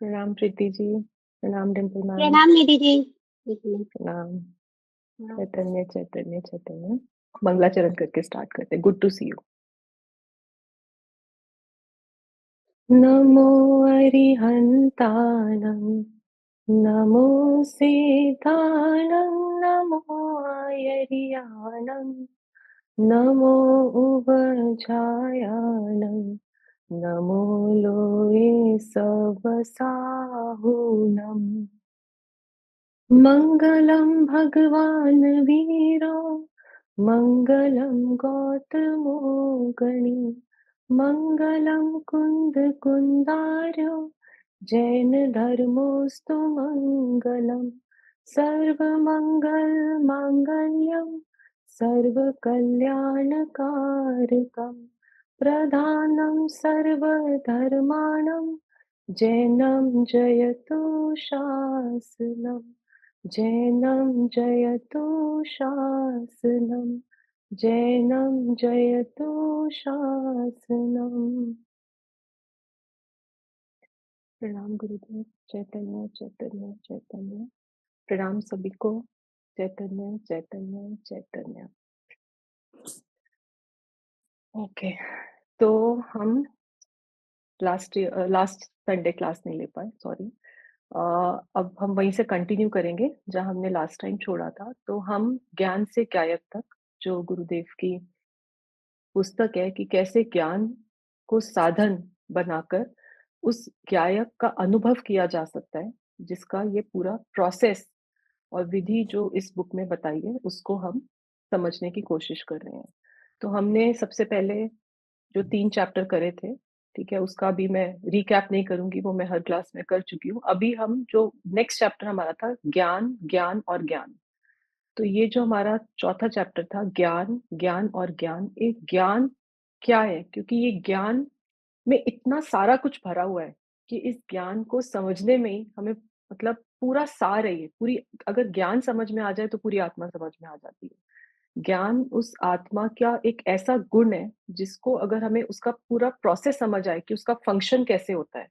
प्रणाम प्रीति जी। प्रणाम डिम्पल मैम। प्रणाम निधि जी। एक मिनट। प्रणाम। हाँ। चैतन्य चैतन्य चैतन्य। मंगलाचरण करके स्टार्ट करते हैं। Good to see you. नमो अरिहन्ताणं नमो सीताणं नमो आयर्याणं नमो उवझायाणं नमो लोये सबसाहुनम् मङ्गलं भगवान् वीरो मङ्गलं गौतमो गणी मङ्गलं कुन्दकुन्दार्यो जैनधर्मोऽस्तु मङ्गलं सर्वमङ्गलमाङ्गल्यं सर्वकल्याणकारकं प्रधानं सर्वधर्माणां जैनं जयतु शासनम् जैनं जयतु शासनम् जैनं जयतु शासनम्। प्रणाम गुरुदेव। चैतन्य चैतन्य चैतन्य। प्रणाम सभी को। चैतन्य चैतन्य चैतन्य। ओके, तो हम लास्ट संडे क्लास नहीं ले पाए, सॉरी। अब हम वहीं से कंटिन्यू करेंगे जहां हमने लास्ट टाइम छोड़ा था। तो हम ज्ञान से कायक तक, जो गुरुदेव की पुस्तक है कि कैसे ज्ञान को साधन बनाकर उस गायक का अनुभव किया जा सकता है, जिसका ये पूरा प्रोसेस और विधि जो इस बुक में बताई है उसको हम समझने की कोशिश कर रहे हैं। तो हमने सबसे पहले जो 3 चैप्टर करे थे, ठीक है, उसका भी मैं रिकैप नहीं करूंगी, वो मैं हर क्लास में कर चुकी हूँ। अभी हम जो नेक्स्ट चैप्टर हमारा था ज्ञान ज्ञान और ज्ञान, तो ये जो हमारा चौथा चैप्टर था ज्ञान ज्ञान और ज्ञान, ये ज्ञान क्या है, क्योंकि ये ज्ञान में इतना सारा कुछ भरा हुआ है कि इस ज्ञान को समझने में ही हमें, मतलब पूरा सार है ये पूरी। अगर ज्ञान समझ में आ जाए तो पूरी आत्मा समझ में आ जाती है। ज्ञान उस आत्मा का एक ऐसा गुण है जिसको अगर हमें उसका पूरा प्रोसेस समझ आए कि उसका फंक्शन कैसे होता है,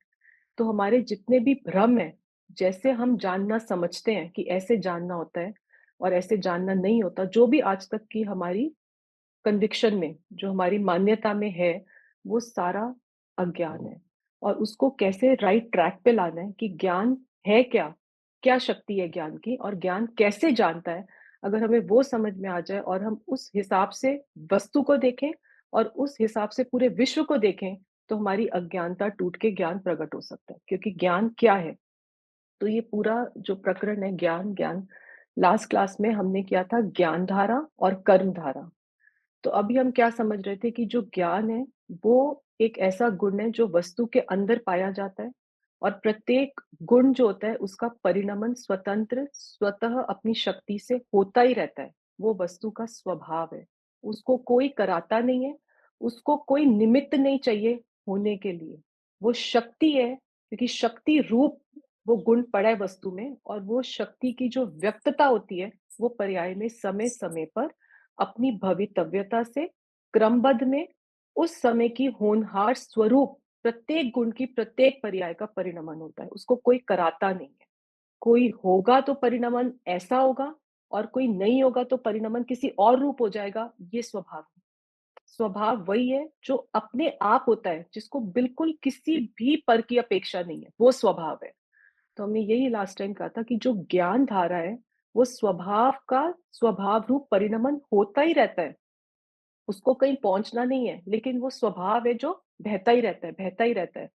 तो हमारे जितने भी भ्रम है, जैसे हम जानना समझते हैं कि ऐसे जानना होता है और ऐसे जानना नहीं होता, जो भी आज तक की हमारी कन्विक्शन में, जो हमारी मान्यता में है, वो सारा अज्ञान है। और उसको कैसे राइट ट्रैक पे लाना है कि ज्ञान है क्या, क्या शक्ति है ज्ञान की, और ज्ञान कैसे जानता है, अगर हमें वो समझ में आ जाए और हम उस हिसाब से वस्तु को देखें और उस हिसाब से पूरे विश्व को देखें, तो हमारी अज्ञानता टूट के ज्ञान प्रकट हो सकता है। क्योंकि ज्ञान क्या है, तो ये पूरा जो प्रकरण है ज्ञान ज्ञान, लास्ट क्लास में हमने किया था ज्ञान धारा और कर्म धारा। तो अभी हम क्या समझ रहे थे कि जो ज्ञान है वो एक ऐसा गुण है जो वस्तु के अंदर पाया जाता है, और प्रत्येक गुण जो होता है उसका परिणमन स्वतंत्र स्वतः अपनी शक्ति से होता ही रहता है। वो वस्तु का स्वभाव है, उसको कोई कराता नहीं है, उसको कोई निमित्त नहीं चाहिए होने के लिए। वो शक्ति है, क्योंकि शक्ति रूप वो गुण पड़ा है वस्तु में, और वो शक्ति की जो व्यक्तता होती है वो पर्याय में समय समय पर अपनी भवितव्यता से क्रमबद्ध में उस समय की होनहार स्वरूप प्रत्येक गुण की प्रत्येक पर्याय का परिणमन होता है। उसको कोई कराता नहीं है। कोई होगा तो परिणमन ऐसा होगा, और कोई नहीं होगा तो परिणमन किसी और रूप हो जाएगा। ये स्वभाव है। स्वभाव वही है जो अपने आप होता है, जिसको बिल्कुल किसी भी पर की अपेक्षा नहीं है, वो स्वभाव है। तो हमने यही लास्ट टाइम कहा था कि जो ज्ञान धारा है वो स्वभाव का स्वभाव रूप परिणमन होता ही रहता है, उसको कहीं पहुंचना नहीं है, लेकिन वो स्वभाव है जो बहता ही रहता है, बहता ही रहता है।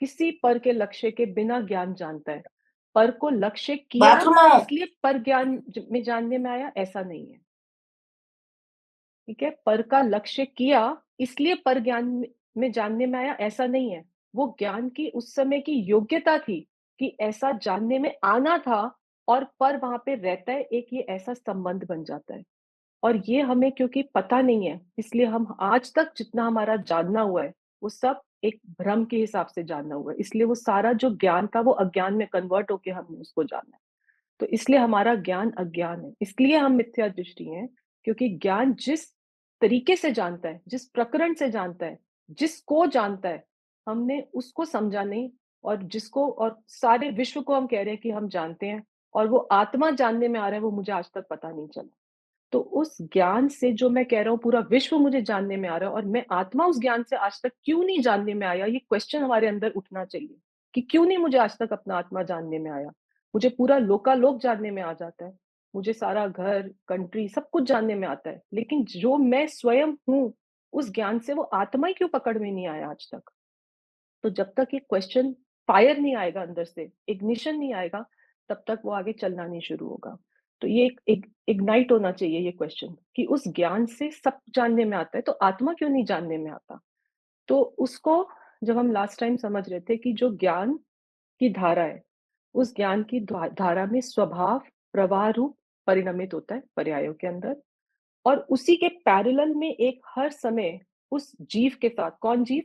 किसी पर के लक्ष्य के बिना ज्ञान जानता है। पर को लक्ष्य किया बाथरूम में। इसलिए पर ज्ञान में जानने में आया, ऐसा नहीं है। ठीक है, पर का लक्ष्य किया इसलिए पर ज्ञान में जानने में आया, ऐसा नहीं है। वो ज्ञान की उस समय की योग्यता थी कि ऐसा जानने में आना था, और पर वहां पे रहता है, एक ये ऐसा संबंध बन जाता है। और ये हमें क्योंकि पता नहीं है, इसलिए हम आज तक जितना हमारा जानना हुआ है वो सब एक भ्रम के हिसाब से जानना हुआ है। इसलिए वो सारा जो ज्ञान था वो अज्ञान में कन्वर्ट होके हमने उसको जाना है। तो इसलिए हमारा ज्ञान अज्ञान है, इसलिए हम मिथ्या दृष्टि हैं। क्योंकि ज्ञान जिस तरीके से जानता है, जिस प्रकरण से जानता है, जिसको जानता है, हमने उसको समझा नहीं, और जिसको और सारे विश्व को हम कह रहे हैं कि हम जानते हैं और वो आत्मा जानने में आ रहा है, वो मुझे आज तक पता नहीं चला। तो उस ज्ञान से जो मैं कह रहा हूँ पूरा विश्व मुझे जानने में आ रहा है और मैं आत्मा उस ज्ञान से आज तक क्यों नहीं जानने में आया, ये क्वेश्चन हमारे अंदर उठना चाहिए कि क्यों नहीं मुझे आज तक अपना आत्मा जानने में आया। मुझे पूरा लोकालोक जानने में आ जाता है, मुझे सारा घर, कंट्री सब कुछ जानने में आता है, लेकिन जो मैं स्वयं हूँ, उस ज्ञान से वो आत्मा ही क्यों पकड़ में नहीं आया आज तक? तो जब तक ये क्वेश्चन फायर नहीं आएगा अंदर से, इग्निशन नहीं आएगा, तब तक वो आगे चलना नहीं शुरू होगा। तो ये एक इग्नाइट होना चाहिए ये क्वेश्चन कि उस ज्ञान से सब जानने में आता है, तो आत्मा क्यों नहीं जानने में आता? तो उसको जब हम लास्ट टाइम समझ रहे थे कि जो ज्ञान की धारा है, उस ज्ञान की धारा में स्वभाव, प्रवाह रूप परिणमित होता है पर्यायों के अंदर और उसी के पैरेलल में एक हर समय उस जीव के साथ, कौन जीव?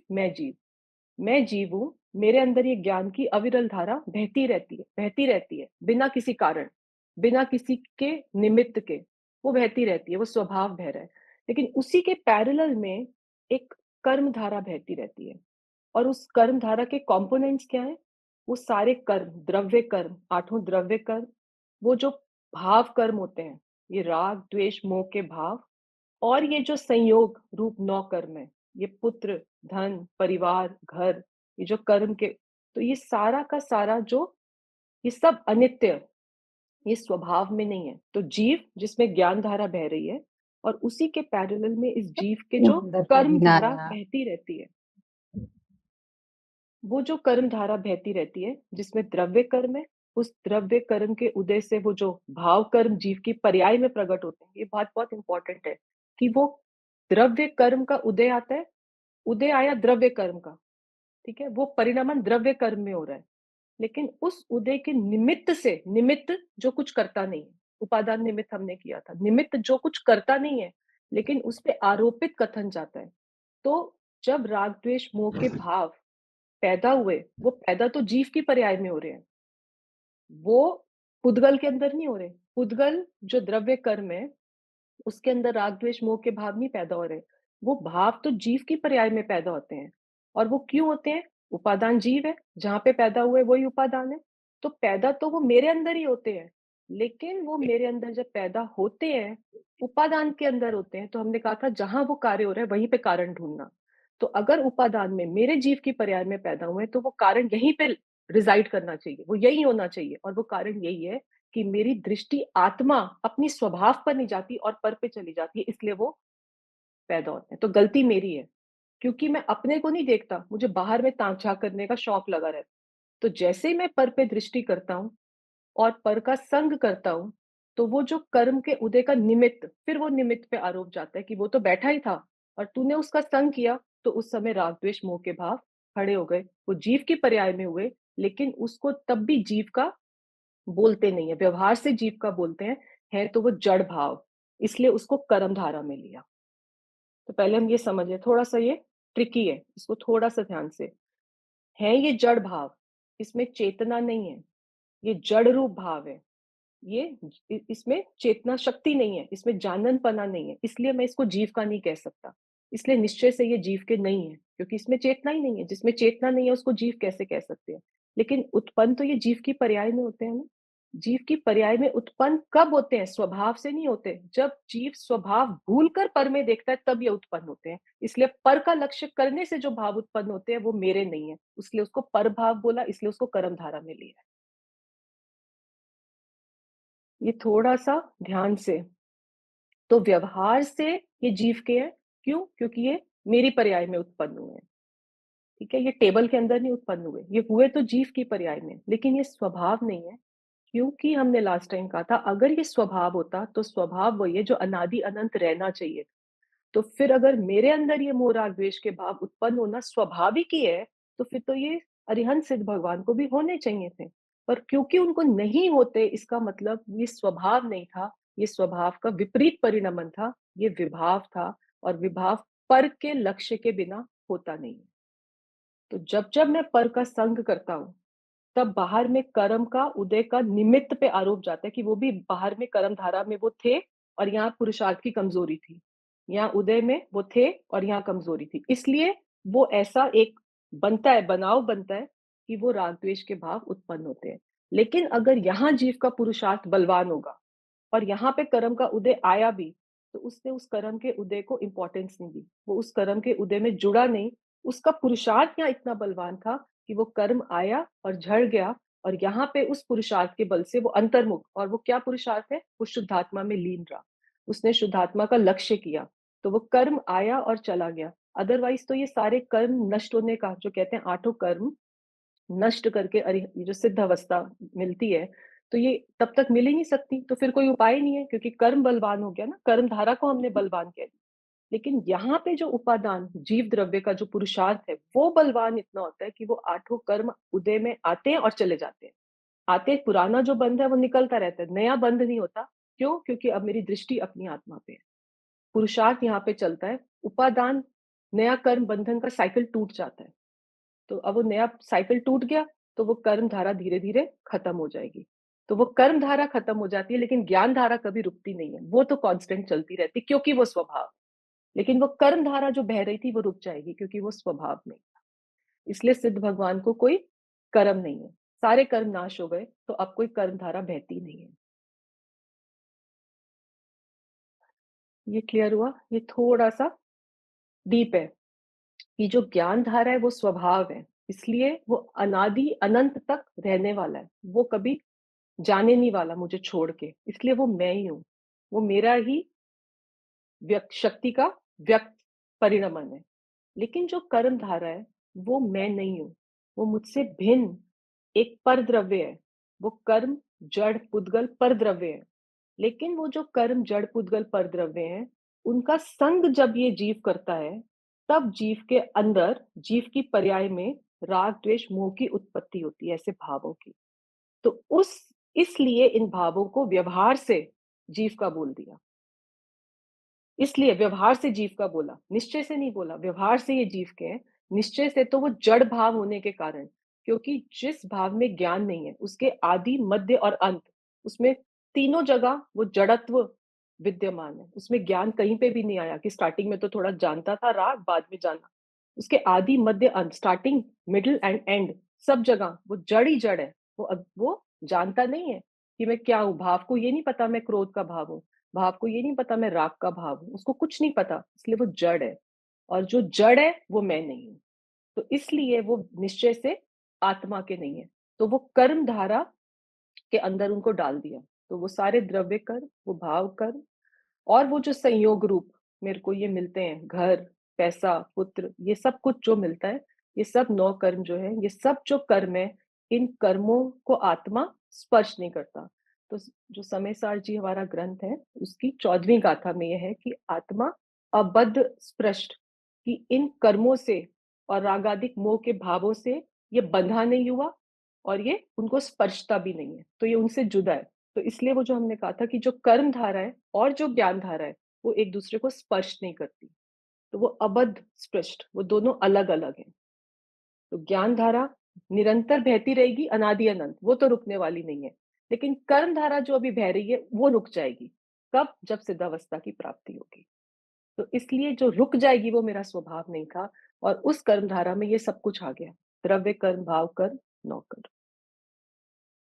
मैं जीव हूँ, मेरे अंदर ये ज्ञान की अविरल धारा बहती रहती है, बिना किसी कारण, बिना किसी के निमित्त के, वो बहती रहती है, वो स्वभाव बह रहा है। लेकिन उसी के पैरेलल में एक कर्म धारा बहती रहती है और उस कर्म धारा के कंपोनेंट्स क्या हैं? वो सारे कर्म, द्रव्य कर्म, 8 द्रव्य कर्म, वो जो भाव कर्म होते हैं, ये राग, द्वेष, मोह के भाव और ये जो संयोग रूप 9 कर्म है, ये पुत्र, धन, परिवार, घर, ये जो कर्म के तो ये सारा का सारा जो ये सब अनित्य, ये स्वभाव में नहीं है। तो जीव जिसमें ज्ञान धारा बह रही है और उसी के पैरेलल में इस जीव के जो अंदर से कर्म गिना धारा रहा। बहती रहती है, वो जो कर्म धारा बहती रहती है, जिसमें द्रव्य कर्म है, उस द्रव्य कर्म के उदय से वो जो भाव कर्म जीव की पर्याय में प्रकट होते हैं, ये बात बहुत इंपॉर्टेंट है कि वो द्रव्य कर्म का उदय आता है, उदय आया द्रव्य कर्म का, ठीक है? वो परिणमन द्रव्य कर्म में हो रहा है। लेकिन उस उदय के निमित्त से निमित्त जो कुछ करता नहीं है, उपादान निमित्त हमने किया था। निमित्त जो कुछ करता नहीं है, लेकिन उस पे आरोपित कथन जाता है। तो जब राग, द्वेष, मोह के भाव पैदा हुए, वो पैदा तो जीव की पर्याय में हो रहे हैं। वो पुद्गल के अंदर नहीं हो रहे। पुद्गल जो द्रव्य कर्म है, उसके अंदर राग, द्वेष, मोह के भाव नहीं पैदा हो रहे। वो भाव तो जीव की पर्याय में पैदा होते हैं। और वो क्यों होते हैं? उपादान जीव है, जहाँ पे पैदा हुए वही उपादान है। तो पैदा तो वो मेरे अंदर ही होते हैं, लेकिन वो मेरे अंदर जब पैदा होते हैं, उपादान के अंदर होते हैं, तो हमने कहा था जहाँ वो कार्य हो रहा है, वहीं पे कारण ढूँढना। तो अगर उपादान में मेरे जीव की पर्याय में पैदा हुए, तो वो कारण यहीं पे रिज़ाइड करना चाहिए, वो यही होना चाहिए और वो कारण यही है कि मेरी दृष्टि आत्मा अपनी स्वभाव पर नहीं जाती और पर पे चली जाती है, इसलिए वो पैदा होते हैं। तो गलती मेरी है, क्योंकि मैं अपने को नहीं देखता, मुझे बाहर में ताक-झाँक करने का शौक लगा रहता है। तो जैसे ही मैं पर पे दृष्टि करता हूँ और पर का संग करता हूँ, तो वो जो कर्म के उदय का निमित्त, फिर वो निमित्त पे आरोप जाता है कि वो तो बैठा ही था और तूने उसका संग किया, तो उस समय राग, द्वेष, मोह के भाव खड़े हो गए। वो जीव की पर्याय में हुए, लेकिन उसको तब भी जीव का बोलते नहीं है, व्यवहार से जीव का बोलते हैं, है तो वो जड़ भाव, इसलिए उसको कर्म धारा में लिया। तो पहले हम ये समझिए, थोड़ा-सा ये ट्रिकी है, इसको थोड़ा-सा ध्यान से। है ये जड़ भाव, इसमें चेतना नहीं है, ये जड़ रूप भाव है। ये इसमें चेतना शक्ति नहीं है, इसमें जाननपना नहीं है, इसलिए मैं इसको जीव का नहीं कह सकता। इसलिए निश्चय से ये जीव के नहीं है, क्योंकि इसमें चेतना ही नहीं है, जिसमें चेतना नहीं है उसको जीव कैसे कह सकते हैं? लेकिन उत्पन्न तो ये जीव की पर्याय में होते हैं ना। जीव की पर्याय में उत्पन्न कब होते हैं? स्वभाव से नहीं होते। जब जीव स्वभाव भूलकर पर में देखता है तब ये उत्पन्न होते हैं। इसलिए पर का लक्ष्य करने से जो भाव उत्पन्न होते हैं वो मेरे नहीं है। इसलिए उसको पर भाव बोला, इसलिए उसको कर्म धारा में लिया। ये थोड़ा-सा ध्यान से। तो व्यवहार से ये जीव के हैं, क्यों? क्योंकि ये मेरी पर्याय में उत्पन्न हुए हैं, ठीक है? ये टेबल के अंदर नहीं उत्पन्न हुए, ये हुए तो जीव की पर्याय में, लेकिन ये स्वभाव नहीं है, क्योंकि हमने लास्ट टाइम कहा था अगर ये स्वभाव होता, तो स्वभाव वही है जो अनादि अनंत रहना चाहिए। तो फिर अगर मेरे अंदर ये मोह राग द्वेष के भाव उत्पन्न होना स्वाभाविक ही है, तो फिर तो ये अरिहंत सिद्ध भगवान को भी होने चाहिए थे। पर क्योंकि उनको नहीं होते इसका मतलब ये स्वभाव नहीं था, ये स्वभाव का विपरीत परिणमन था, ये विभाव था और विभाव पर के लक्ष्य के बिना होता नहीं है। तो जब-जब मैं पर का संग करता हूँ, तब बाहर में कर्म का उदय का निमित्त पे आरोप जाता है कि वो भी बाहर में कर्म धारा में वो थे और यहाँ पुरुषार्थ की कमजोरी थी। यहाँ उदय में वो थे और यहाँ कमजोरी थी। इसलिए वो ऐसा एक बनता है, बनाव बनता है कि वो राग द्वेष के भाव उत्पन्न होते हैं। लेकिन अगर यहाँ जीव का पुरुषार्थ बलवान होगा और यहाँ पे कर्म का उदय आया भी, तो उसने उस कर्म के उदय को इम्पोर्टेंस नहीं दी। वो उस कर्म के उदय में जुड़ा नहीं, उसका पुरुषार्थ यहाँ इतना बलवान था कि वो कर्म आया और झड़ गया और यहाँ पे उस पुरुषार्थ के बल से वो अंतर्मुख, और वो क्या पुरुषार्थ है? वो शुद्धात्मा में लीन रहा। उसने शुद्धात्मा का लक्ष्य किया, तो वो कर्म आया और चला गया। अदरवाइज तो ये सारे कर्म नष्ट होने का, जो कहते हैं आठों कर्म नष्ट करके ये जो सिद्ध अवस्था मिलती है, तो ये तब तक मिल ही नहीं सकती, तो फिर कोई उपाय नहीं है, क्योंकि कर्म बलवान हो गया ना, कर्म धारा को हमने बलवान कह दिया। लेकिन यहाँ पे जो उपादान जीव द्रव्य का जो पुरुषार्थ है, वो बलवान इतना होता है कि वो आठों कर्म उदय में आते हैं और चले जाते हैं। आते हैं, पुराना जो बंध है वो निकलता रहता है, नया बंध नहीं होता। क्यों? क्योंकि अब मेरी दृष्टि अपनी आत्मा पे है। पुरुषार्थ यहाँ पे चलता है, उपादान, नया कर्म बंधन का साइकिल टूट जाता है। तो अब वो नया साइकिल टूट गया, तो वो कर्म धारा धीरे-धीरे खत्म हो जाएगी। तो वो कर्म धारा खत्म हो जाती है, लेकिन ज्ञान धारा कभी रुकती नहीं है। वो तो कांस्टेंट चलती रहती है, क्योंकि वो स्वभाव। लेकिन वो कर्म धारा जो बह रही थी, वो रुक जाएगी, क्योंकि वो स्वभाव नहीं था। इसलिए सिद्ध भगवान को कोई कर्म नहीं है। सारे कर्म नाश हो गए, तो अब कोई कर्म धारा बहती नहीं है। ये क्लियर हुआ? ये थोड़ा-सा डीप है, कि जो ज्ञान धारा है वो स्वभाव है। इसलिए वो अनादि अनंत तक रहने वाला है। वो कभी जाने नहीं वाला मुझे छोड़ के, इसलिए वो मैं ही हूँ। वो मेरा ही व्यक्त शक्ति का व्यक्त परिणमन है। लेकिन जो कर्म धारा है, वो मैं नहीं हूँ। वो मुझसे भिन्न एक परद्रव्य है। वो कर्म, जड़, पुद्गल परद्रव्य है। लेकिन वो जो कर्म, जड़, पुद्गल परद्रव्य हैं, उनका संग जब ये जीव करता है, तब जीव के अंदर, जीव की पर्याय में राग, द्वेष, मोह की उत्पत्ति होती है, ऐसे भावों की। तो उस इसलिए इन भावों को व्यवहार से जीव का बोल दिया। इसलिए व्यवहार से जीव का बोला, निश्चय से नहीं बोला, व्यवहार से ये जीव के हैं। निश्चय से तो वो जड़ भाव होने के कारण, क्योंकि जिस भाव में ज्ञान नहीं है, उसके आदि, मध्य और अंत, उसमें तीनों जगह वो जड़त्व विद्यमान है। उसमें ज्ञान कहीं पे भी नहीं आया कि स्टार्टिंग में तो थोड़ा जानता था राग, बाद में जाना। उसके आदि, मध्य, अंत, स्टार्टिंग, मिडल एंड एंड, सब जगह वो जड़ ही जड़ है। वो जानता नहीं है कि मैं क्या हूँ। भाव को ये नहीं पता मैं क्रोध का भाव हूँ, भाव को ये नहीं पता मैं राग का भाव हूँ, उसको कुछ नहीं पता, इसलिए वो जड़ है। और जो जड़ है वो मैं नहीं हूँ। तो इसलिए वो निश्चय से आत्मा के नहीं है। तो वो कर्म धारा के अंदर उनको डाल दिया। तो वो सारे द्रव्य कर्म, वो भाव कर्म, और वो जो संयोग रूप मेरे को ये मिलते हैं, घर, पैसा, पुत्र, ये सब कुछ जो मिलता है, ये सब 9 कर्म जो है, ये सब जो कर्म है, इन कर्मों को आत्मा स्पर्श नहीं करता। तो जो समय सार जी हमारा ग्रंथ है, उसकी 14वीं गाथा में ये है कि आत्मा अबद्ध स्पृष्ट, कि इन कर्मों से और रागादिक मोह के भावों से ये बंधा नहीं हुआ, और ये उनको स्पर्शता भी नहीं है, तो ये उनसे जुदा है। तो इसलिए वो जो हमने कहा था कि जो कर्म धारा है और जो ज्ञान धारा है, वो एक दूसरे को स्पर्श नहीं करती। तो वो अबद्ध स्पृष्ट, वो दोनों अलग-अलग हैं। तो ज्ञान धारा निरंतर बहती रहेगी अनादि अनंत, वो तो रुकने वाली नहीं है। लेकिन कर्म धारा जो अभी बह रही है, वो रुक जाएगी। कब? जब सिद्धावस्था की प्राप्ति होगी। तो इसलिए जो रुक जाएगी वो मेरा स्वभाव नहीं था, और उस कर्म धारा में ये सब कुछ आ गया। द्रव्य कर्म, भाव कर्म, नौकर।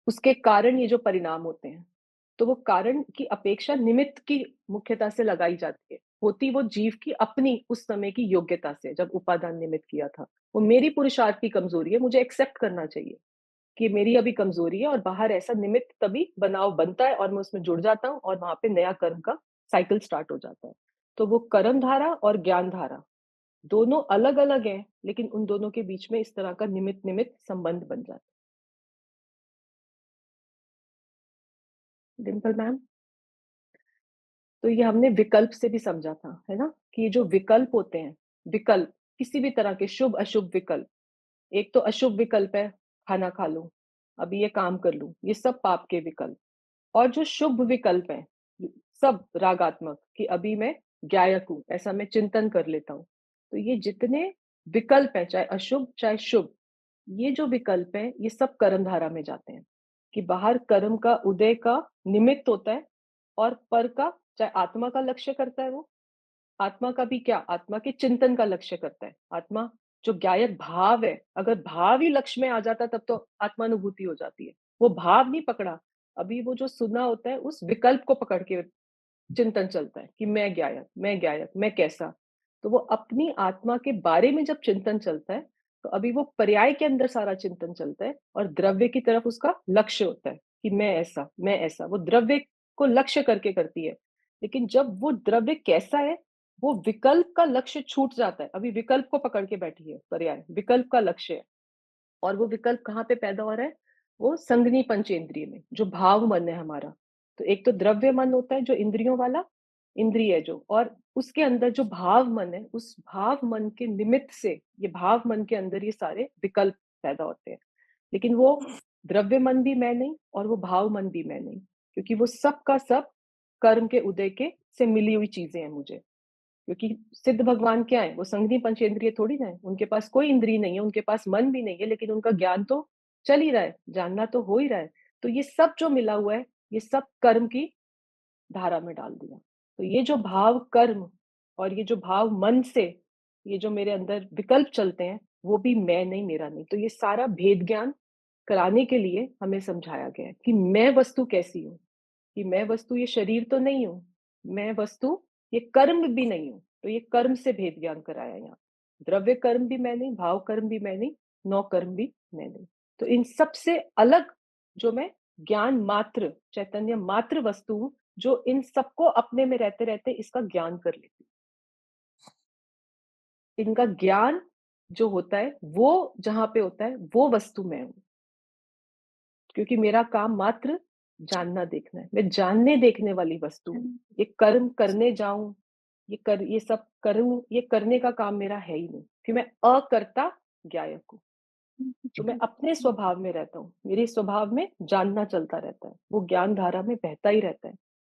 उसके कारण ये जो परिणाम होते हैं, तो वो कारण की अपेक्षा निमित्त की मुख्यता से लगाई जाती है। होती वो जीव की अपनी उस समय की योग्यता से, जब उपादान निमित्त किया था। वो मेरी पुरुषार्थ की कमजोरी है, मुझे एक्सेप्ट करना चाहिए कि मेरी अभी कमजोरी है, और बाहर ऐसा निमित्त तभी बनाव बनता है और मैं उसमें जुड़ जाता हूँ, और वहां पे नया कर्म का साइकिल स्टार्ट हो जाता है। तो वो कर्म धारा और ज्ञान धारा दोनों अलग-अलग हैं, लेकिन उन दोनों के बीच में इस तरह का निमित्त-निमित्त संबंध बन जाता है। डिम्पल मैम? तो ये हमने विकल्प से भी समझा था, है ना? कि ये जो विकल्प होते हैं, विकल्प, किसी भी तरह के शुभ-अशुभ विकल्प। एक तो अशुभ विकल्प है, खाना खा लूँ, अभी ये काम कर लूँ, ये सब पाप के विकल्प। और जो शुभ विकल्प हैं, सब रागात्मक, कि अभी मैं गायक हूँ, ऐसा मैं चिंतन कर लेता हूँ। तो ये जितने विकल्प हैं, चाहे अशुभ, चाहे शुभ, ये जो विकल्प हैं, ये सब कर्म धारा में जाते हैं। कि बाहर कर्म का उदय का निमित्त होता है, और पर का, चाहे आत्मा का लक्ष्य करता है वो, आत्मा का भी क्या, आत्मा के चिंतन का लक्ष्य करता है। आत्मा जो ज्ञायक भाव है, अगर भाव ही लक्ष्य में आ जाता तब तो आत्मानुभूति हो जाती है। वो भाव नहीं पकड़ा, अभी वो जो सुना होता है उस विकल्प को पकड़ के चिंतन चलता है कि मैं ज्ञायक, मैं कैसा? तो वो अपनी आत्मा के बारे में जब चिंतन चलता है, तो अभी वो पर्याय के अंदर सारा चिंतन चलता है और द्रव्य की तरफ उसका लक्ष्य होता है कि मैं ऐसा। वो द्रव्य को लक्ष्य करके करती है। लेकिन जब वो द्रव्य कैसा है, वो विकल्प का लक्ष्य छूट जाता है। अभी विकल्प को पकड़ के बैठी है पर्याय, विकल्प का लक्ष्य है। और वो विकल्प कहाँ पे पैदा हो रहा है? वो संघ्नी पंचेंद्रिय में, जो भाव मन है हमारा। तो एक तो द्रव्य मन होता है जो इंद्रियों वाला, इंद्रिय है जो, और उसके अंदर जो भाव मन है, उस भाव मन के निमित्त से ये भाव मन के अंदर ये सारे विकल्प पैदा होते हैं। लेकिन वो द्रव्य मन भी मैं नहीं और वो भाव मन भी मैं नहीं, क्योंकि वो सब का सब कर्म के उदय के से मिली हुई चीजें हैं मुझे। क्योंकि सिद्ध भगवान क्या है? वो संघ्नी पंचेंद्रिय थोड़ी ना है, उनके पास कोई इंद्रिय नहीं है, उनके पास मन भी नहीं है, लेकिन उनका ज्ञान तो चल ही रहा है, जानना तो हो ही रहा है। तो ये सब जो मिला हुआ है, ये सब कर्म की धारा में डाल दिया। तो ये जो भाव कर्म और ये जो भाव मन से ये जो मेरे अंदर विकल्प चलते हैं, वो भी मैं नहीं, मेरा नहीं। तो ये सारा भेद ज्ञान कराने के लिए हमें समझाया गया है कि मैं वस्तु कैसी हूँ, कि मैं वस्तु ये शरीर तो नहीं हूँ, मैं वस्तु ये कर्म भी नहीं हूँ। तो ये कर्म से भेद ज्ञान कराया यहाँ। द्रव्य कर्म भी मैं नहीं, भाव कर्म भी मैं नहीं, नौ कर्म भी मैं नहीं। तो इन सब से अलग जो मैं ज्ञान मात्र, चैतन्य मात्र वस्तु हूँ, जो इन सबको अपने में रहते रहते इसका ज्ञान कर लेती हूँ। इनका ज्ञान जो होता है वो जहां पे होता है वो वस्तु मैं हूँ। क्योंकि मेरा काम मात्र जानना देखना है, मैं जानने देखने वाली वस्तु हूँ। ये कर्म करने जाऊं, ये सब करूं, ये करने का काम मेरा है ही नहीं, कि मैं अकर्ता ज्ञायक हूँ। तो मैं अपने स्वभाव में रहता हूँ, मेरे स्वभाव में जानना चलता रहता है, वो ज्ञान धारा में बहता ही रहता है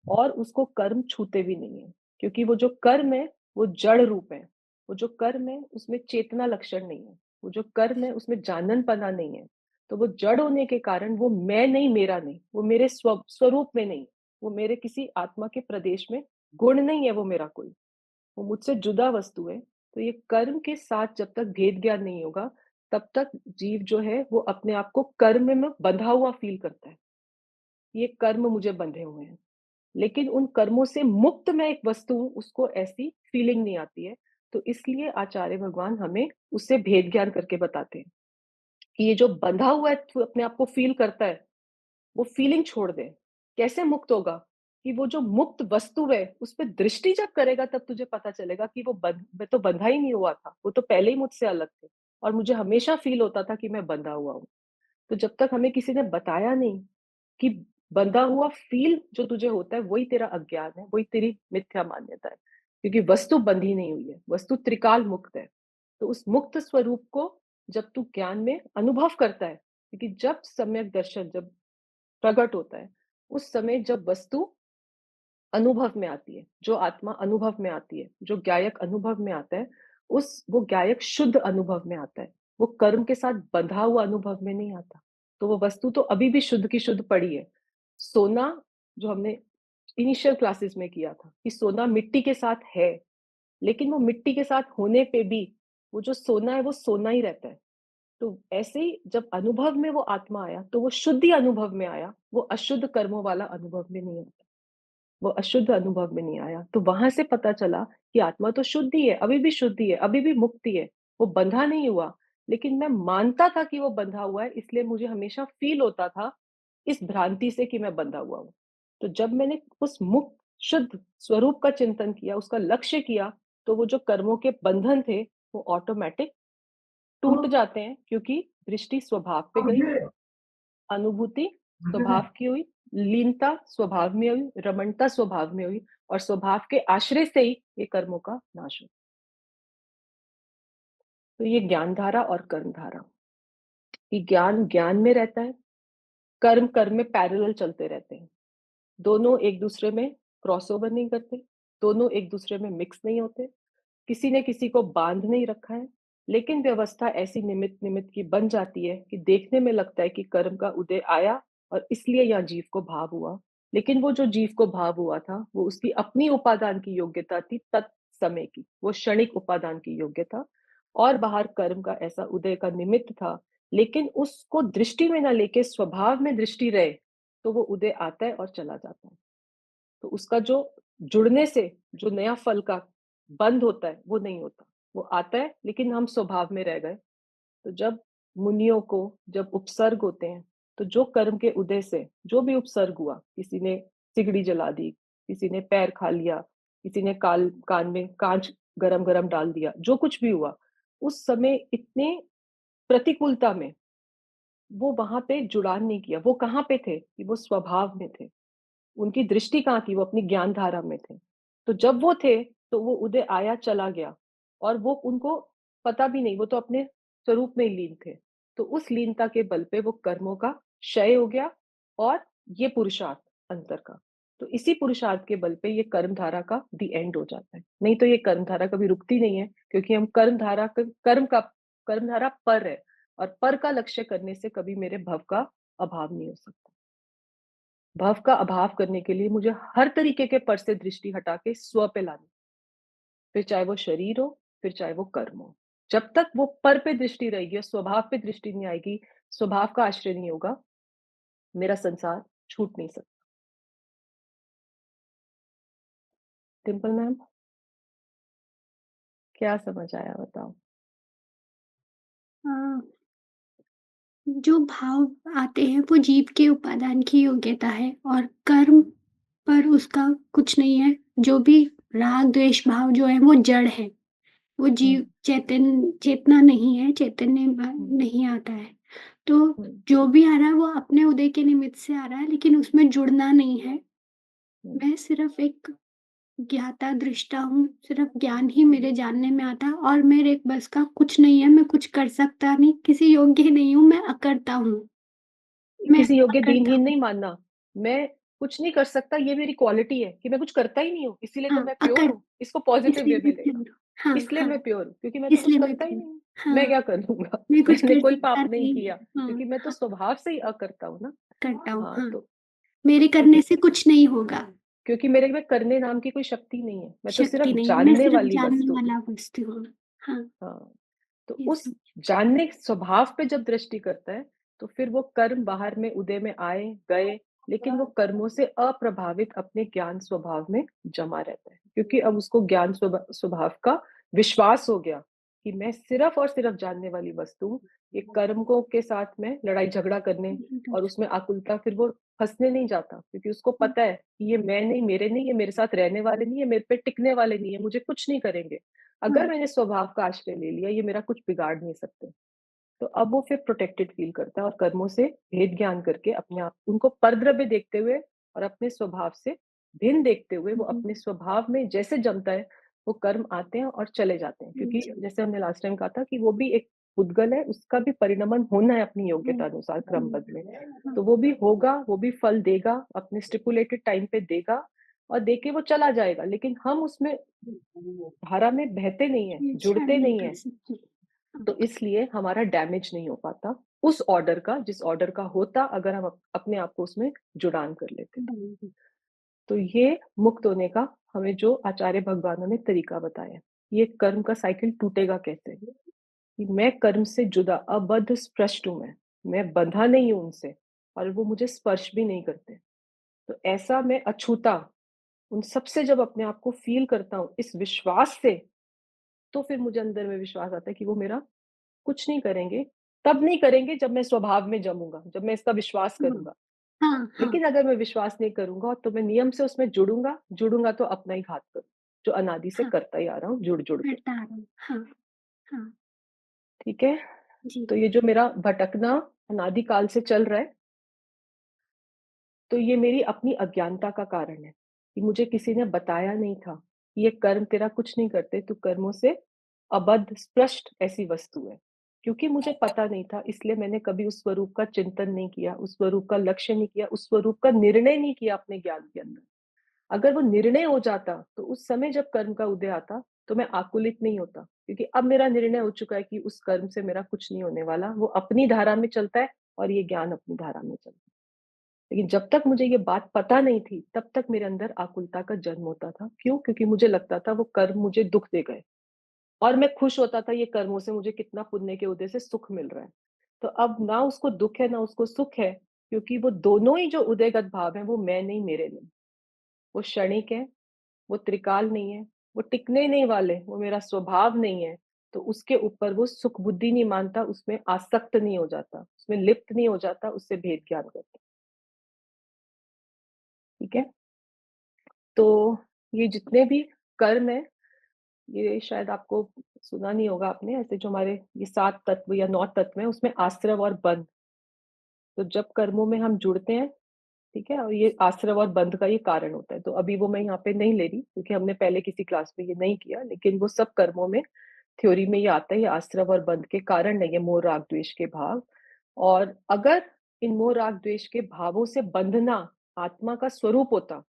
और उसको कर्म छूते भी नहीं है। क्योंकि वो जो कर्म है वो जड़ रूप है, वो जो कर्म है उसमें चेतना लक्षण नहीं है, वो जो कर्म है उसमें जाननपना नहीं है। तो वो जड़ होने के कारण वो मैं नहीं, मेरा नहीं, वो मेरे स्वरूप में नहीं, वो मेरे किसी आत्मा के प्रदेश में गुण नहीं है, वो मेरा कोई, वो मुझसे जुदा वस्तु है। तो ये कर्म के साथ जब तक भेद ज्ञान नहीं होगा, तब तक जीव जो है वो अपने आप को कर्म में बंधा हुआ फील करता है। ये कर्म मुझे बंधे हुए हैं, लेकिन उन कर्मों से मुक्त मैं एक वस्तु हूँ, उसको ऐसी फीलिंग नहीं आती है। तो इसलिए आचार्य भगवान हमें उससे भेद ज्ञान करके बताते हैं कि ये जो बंधा हुआ है तू अपने आप को फील करता है, वो फीलिंग छोड़ दे। कैसे मुक्त होगा? कि वो जो मुक्त वस्तु है उस पे दृष्टि जब करेगा तब तुझे पता चलेगा कि वो मैं तो बंधा ही नहीं हुआ था, वो तो पहले ही मुझसे अलग थे और मुझे हमेशा फील होता था कि मैं बंधा हुआ हूँ। तो जब तक हमें किसी ने बताया नहीं कि बंधा हुआ फील जो तुझे होता है वही तेरा अज्ञान है, वही तेरी मिथ्या मान्यता है। क्योंकि वस्तु बंधी नहीं हुई है, वस्तु त्रिकाल मुक्त है। तो उस मुक्त स्वरूप को जब तू ज्ञान में अनुभव करता है, क्योंकि जब सम्यक दर्शन जब प्रकट होता है, उस समय जब वस्तु अनुभव में आती है, जो आत्मा अनुभव में आती है, जो ज्ञायक अनुभव में आता है, उस वो ज्ञायक शुद्ध अनुभव में आता है। वो कर्म के साथ बंधा हुआ अनुभव में नहीं आता। तो वो वस्तु तो अभी भी शुद्ध की शुद्ध पड़ी है। सोना जो हमने इनिशियल क्लासेस में किया था कि सोना मिट्टी के साथ है, लेकिन वो मिट्टी के साथ होने पे भी वो जो सोना है वो सोना ही रहता है। तो ऐसे ही जब अनुभव में वो आत्मा आया तो वो शुद्धि अनुभव में आया, वो अशुद्ध कर्मों वाला अनुभव में नहीं आता, वो अशुद्ध अनुभव में नहीं आया। तो वहां से पता चला कि आत्मा तो शुद्ध ही है, अभी भी शुद्ध ही है, अभी भी मुक्ति है, वो बंधा नहीं हुआ। लेकिन मैं मानता था कि वो बंधा हुआ है, इसलिए मुझे हमेशा फील होता था इस भ्रांति से कि मैं बंधा हुआ हूँ। तो जब मैंने उस मुक्त शुद्ध स्वरूप का चिंतन किया, उसका लक्ष्य किया, तो वो जो कर्मों के बंधन थे वो ऑटोमेटिक टूट जाते हैं, क्योंकि दृष्टि स्वभाव पे गई, अनुभूति स्वभाव की हुई, लीनता स्वभाव में हुई, रमणता स्वभाव में हुई और स्वभाव के आश्रय से ही ये कर्मों का नाश हो। तो ये ज्ञान धारा और कर्म धारा, कि ज्ञान ज्ञान में रहता है, कर्म कर्म में पैरेलल चलते रहते हैं। दोनों एक दूसरे में क्रॉसओवर नहीं करते, दोनों एक दूसरे में मिक्स नहीं होते, किसी ने किसी को बांध नहीं रखा है। लेकिन व्यवस्था ऐसी निमित्त निमित्त की बन जाती है कि देखने में लगता है कि कर्म का उदय आया और इसलिए यहाँ जीव को भाव हुआ। लेकिन वो जो जीव को भाव हुआ था वो उसकी अपनी उपादान की योग्यता थी, तत्समय की, वो क्षणिक उपादान की योग्यता। और बाहर कर्म का ऐसा उदय का निमित्त था, लेकिन उसको दृष्टि में ना लेके स्वभाव में दृष्टि रहे, तो वो उदय आता है और चला जाता है। तो उसका जो जुड़ने से जो नया फल का बंध होता है, वो नहीं होता। वो आता है, लेकिन हम स्वभाव में रह गए। तो जब मुनियों को जब उपसर्ग होते हैं, तो जो कर्म के उदय से जो भी उपसर्ग हुआ, किसी ने सिगड़ी जला दी, किसी ने पैर खा लिया, किसी ने कान में कांच गरम गरम डाल दिया, जो कुछ भी हुआ, उस समय इतने प्रतिकूलता में वो वहां पे जुड़ान नहीं किया। वो कहाँ पे थे कि वो स्वभाव में थे। उनकी दृष्टि कहाँ थी? वो अपनी ज्ञान धारा में थे। तो जब वो थे, तो वो उदय आया चला गया, और वो उनको पता भी नहीं, वो तो अपने स्वरूप में ही लीन थे। तो उस लीनता के बल पे वो कर्मों का क्षय हो गया, और ये पुरुषार्थ अंतर का, तो इसी पुरुषार्थ के बल पे ये कर्मधारा का दी एंड हो जाता है। नहीं तो ये कर्मधारा कभी रुकती नहीं है, क्योंकि हम कर्मधारा पर है, और पर का लक्ष्य करने से कभी मेरे भव का अभाव नहीं हो सकता। भव का अभाव करने के लिए मुझे हर तरीके के पर से दृष्टि हटा के स्व पे लानी, फिर चाहे वो शरीर हो, फिर चाहे वो कर्म हो। जब तक वो पर पे दृष्टि रहेगी और स्वभाव पे दृष्टि नहीं आएगी, स्वभाव का आश्रय नहीं होगा, मेरा संसार छूट नहीं सकता। डिम्पल मैम, क्या समझ आया बताओ? अ, जो भाव आते हैं वो जीव के उपादान की योग्यता है और कर्म पर उसका कुछ नहीं है। जो भी राग, द्वेष भाव जो है वो जड़ है। वो हम्म। जीव चेतना नहीं है, चैतन्य हम्म। नहीं आता है। तो हम्म। जो भी आ रहा है वो अपने उदय के निमित्त से आ रहा है, लेकिन उसमें जुड़ना नहीं है। हम्म। मैं सिर्फ़ एक ज्ञाता दृष्टा हूँ, सिर्फ़ ज्ञान ही मेरे जानने में आता है और मेरे बस का कुछ नहीं है, मैं कुछ कर सकता नहीं, किसी योग्य नहीं हूँ, मैं अकर्ता हूँ। मैं किसी योग्य अकर्ता दीनहीन हूँ। नहीं मानना। मैं कुछ नहीं कर सकता, ये मेरी क्वालिटी है कि मैं कुछ करता ही नहीं हूँ, इसीलिए तो हाँ, मैं प्योर हूँ। इसको पॉजिटिव इसलिए वे में मैं लेना। प्योर हूँ। हाँ, इसलिए हाँ, मैं प्योर हूँ, क्योंकि मैं तो कुछ इसलिए मैं करता ही प्योर। नहीं हूँ। मैं हाँ, क्या कर लूंगा? मैं कुछ मैंने कर कोई सकता पाप नहीं नहीं। किया, हाँ, क्योंकि मैं तो हाँ, स्वभाव से ही अकर्ता हूँ ना। करता हूँ, हाँ, हाँ। तो मेरे करने से कुछ नहीं होगा, क्योंकि मेरे में करने नाम की कोई शक्ति नहीं है, मैं तो शक्ति सिर्फ नहीं है, मैं जानने सिर्फ़ वाली जानने वस्तु हूँ। वाला वस्तु हूँ। हाँ, हाँ, तो ये उस सब जानने स्वभाव पे जब दृष्टि करता है, तो फिर वो कर्म बाहर में उदय में आए गए, लेकिन वो कर्मों से अप्रभावित अपने ज्ञान स्वभाव में जमा रहता है, क्योंकि अब उसको ज्ञान स्वभाव का विश्वास हो गया कि मैं सिर्फ और सिर्फ जानने वाली वस्तु हूँ। ये कर्मों के साथ में लड़ाई झगड़ा करने नहीं कर और उसमें आकुलता, फिर वो फंसने नहीं जाता, क्योंकि उसको हुँ, पता है कि ये मैं नहीं, मेरे नहीं, ये मेरे साथ रहने वाले नहीं है, मेरे पे टिकने वाले नहीं है, मुझे कुछ नहीं करेंगे। अगर हाँ, मैंने स्वभाव का आश्रय ले लिया, ये मेरा कुछ बिगाड़ नहीं सकते। तो अब वो फिर प्रोटेक्टेड फील करता है, और कर्मों से भेद ज्ञान करके अपने आप उनको परद्रव्य देखते हुए और अपने स्वभाव से भिन्न देखते हुए, वो हुँ, अपने स्वभाव में जैसे जमता है, वो कर्म आते हैं और चले जाते हैं। क्योंकि जी, जैसे हमने लास्ट टाइम कहा था कि वो भी एक पुद्गल है, उसका भी परिणमन होना है अपनी हुँ, योग्यता अनुसार हुँ, क्रमबद्ध में। हाँ, तो वो भी होगा, वो भी फल देगा, अपने स्टिपुलेटेड टाइम पे देगा, और देके वो चला जाएगा। लेकिन हम उसमें धारा में बहते नहीं है, छेड़छाड़ जुड़ते नहीं नहीं कर है। सकती। तो इसलिए हमारा डैमेज नहीं हो पाता उस ऑर्डर का, जिस ऑर्डर का होता अगर हम अपने आप को उसमें जुड़ान कर लेते। बिल्कुल, तो ये मुक्त होने का हमें जो आचार्य भगवानों ने तरीका बताया, ये कर्म का साइकिल टूटेगा कैसे, कि मैं कर्म से जुदा अबद्ध स्पृष्ट हूं, मैं बंधा नहीं हूं उनसे, और वो मुझे स्पर्श भी नहीं करते। तो ऐसा मैं अछूता उन सबसे जब अपने आप को फील करता हूँ इस विश्वास से, तो फिर मुझे अंदर में विश्वास आता है कि वो मेरा कुछ नहीं करेंगे। तब नहीं करेंगे जब मैं स्वभाव में जमूँगा, जब मैं इसका विश्वास हाँ, करूँगा। हाँ, हाँ, लेकिन अगर मैं विश्वास नहीं करूँगा, तो मैं नियम से उसमें जुड़ूँगा तो अपना ही घात करूँ, जो अनादि से हाँ, करता ही आ रहा हूँ जुड़-जुड़ के। करता आ रहा हूँ। हाँ, हाँ, ठीक है? जी, तो ये जो मेरा भटकना अनादि काल से चल रहा है, तो ये मेरी अपनी अज्ञानता का कारण है, कि मुझे किसी ने बताया नहीं था, कि ये कर्म तेरा कुछ नहीं करते, तू कर्मों से अबद्ध स्पृष्ट ऐसी वस्तु है। क्योंकि मुझे पता नहीं था, इसलिए मैंने कभी उस स्वरूप का चिंतन नहीं किया, उस स्वरूप का लक्ष्य नहीं किया, उस स्वरूप का निर्णय नहीं किया अपने ज्ञान के अंदर। अगर वो निर्णय हो जाता, तो उस समय जब कर्म का उदय आता, तो मैं आकुलित नहीं होता, क्योंकि अब मेरा निर्णय हो चुका है कि उस कर्म से मेरा कुछ नहीं होने वाला, वो अपनी धारा में चलता है और ये ज्ञान अपनी धारा में चलता है। लेकिन जब तक मुझे ये बात पता नहीं थी, तब तक मेरे अंदर आकुलता का जन्म होता था। क्यों? क्योंकि मुझे लगता था वो कर्म मुझे दुःख दे गए। और मैं खुश होता था ये कर्मों से मुझे कितना पुण्य के उदय से सुख मिल रहा है। तो अब ना उसको दुःख है, ना उसको सुख है, क्योंकि वो दोनों ही जो उदयगत भाव हैं, वो मैं नहीं, मेरे नहीं। वो क्षणिक है, वो त्रिकाल नहीं है, वो टिकने नहीं वाले, वो मेरा स्वभाव नहीं है। तो उसके ऊपर वो सुख बुद्धि नहीं मानता, उसमें आसक्त नहीं हो जाता, उसमें लिप्त नहीं हो जाता, उससे भेद ज्ञान करता। ठीक है? तो ये जितने भी कर्म हैं, ये शायद आपको सुना नहीं होगा आपने, ऐसे जो हमारे ये 7 तत्व या 9 तत्व हैं, उसमें आश्रव और बंध। तो जब कर्मों में हम जुड़ते हैं, ठीक है? और ये आश्रव और बंध का ये कारण होता है। तो अभी वो मैं यहाँ पे नहीं ले रही, क्योंकि हमने पहले किसी क्लास में ये नहीं किया, लेकिन वो सब कर्मों में थ्योरी में ये आता है, ये आश्रव और बंध के कारण नहीं है, मोह राग द्वेष के भाव। और अगर इन मोह राग द्वेष के भावों से बंधना आत्मा का स्वरूप होता,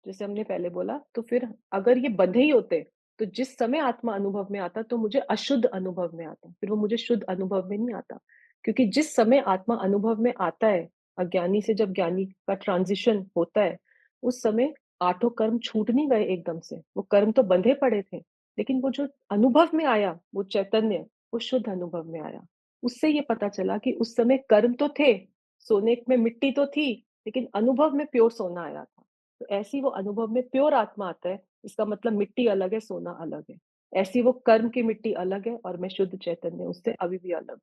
जैसे हमने पहले बोला, तो फिर अगर ये बंधे ही होते, तो जिस समय आत्मा अनुभव में आता, तो मुझे अशुद्ध अनुभव में आता, फिर वो मुझे शुद्ध अनुभव में नहीं आता। क्योंकि जिस समय आत्मा अनुभव में आता है, अज्ञानी से जब ज्ञानी का ट्रांजिशन होता है, उस समय आठों कर्म छूट नहीं गए एकदम से, वो कर्म तो बंधे पड़े थे, लेकिन वो जो अनुभव में आया, वो चैतन्य, वो शुद्ध अनुभव में आया। उससे ये पता चला कि उस समय कर्म तो थे, सोने में मिट्टी तो थी, लेकिन अनुभव में प्योर सोना आया था। तो ऐसी वो अनुभव में प्योर आत्मा आता है, इसका मतलब मिट्टी अलग है, सोना अलग है। ऐसी वो कर्म की मिट्टी अलग है और मैं शुद्ध चैतन्य उससे अभी भी अलग हूँ।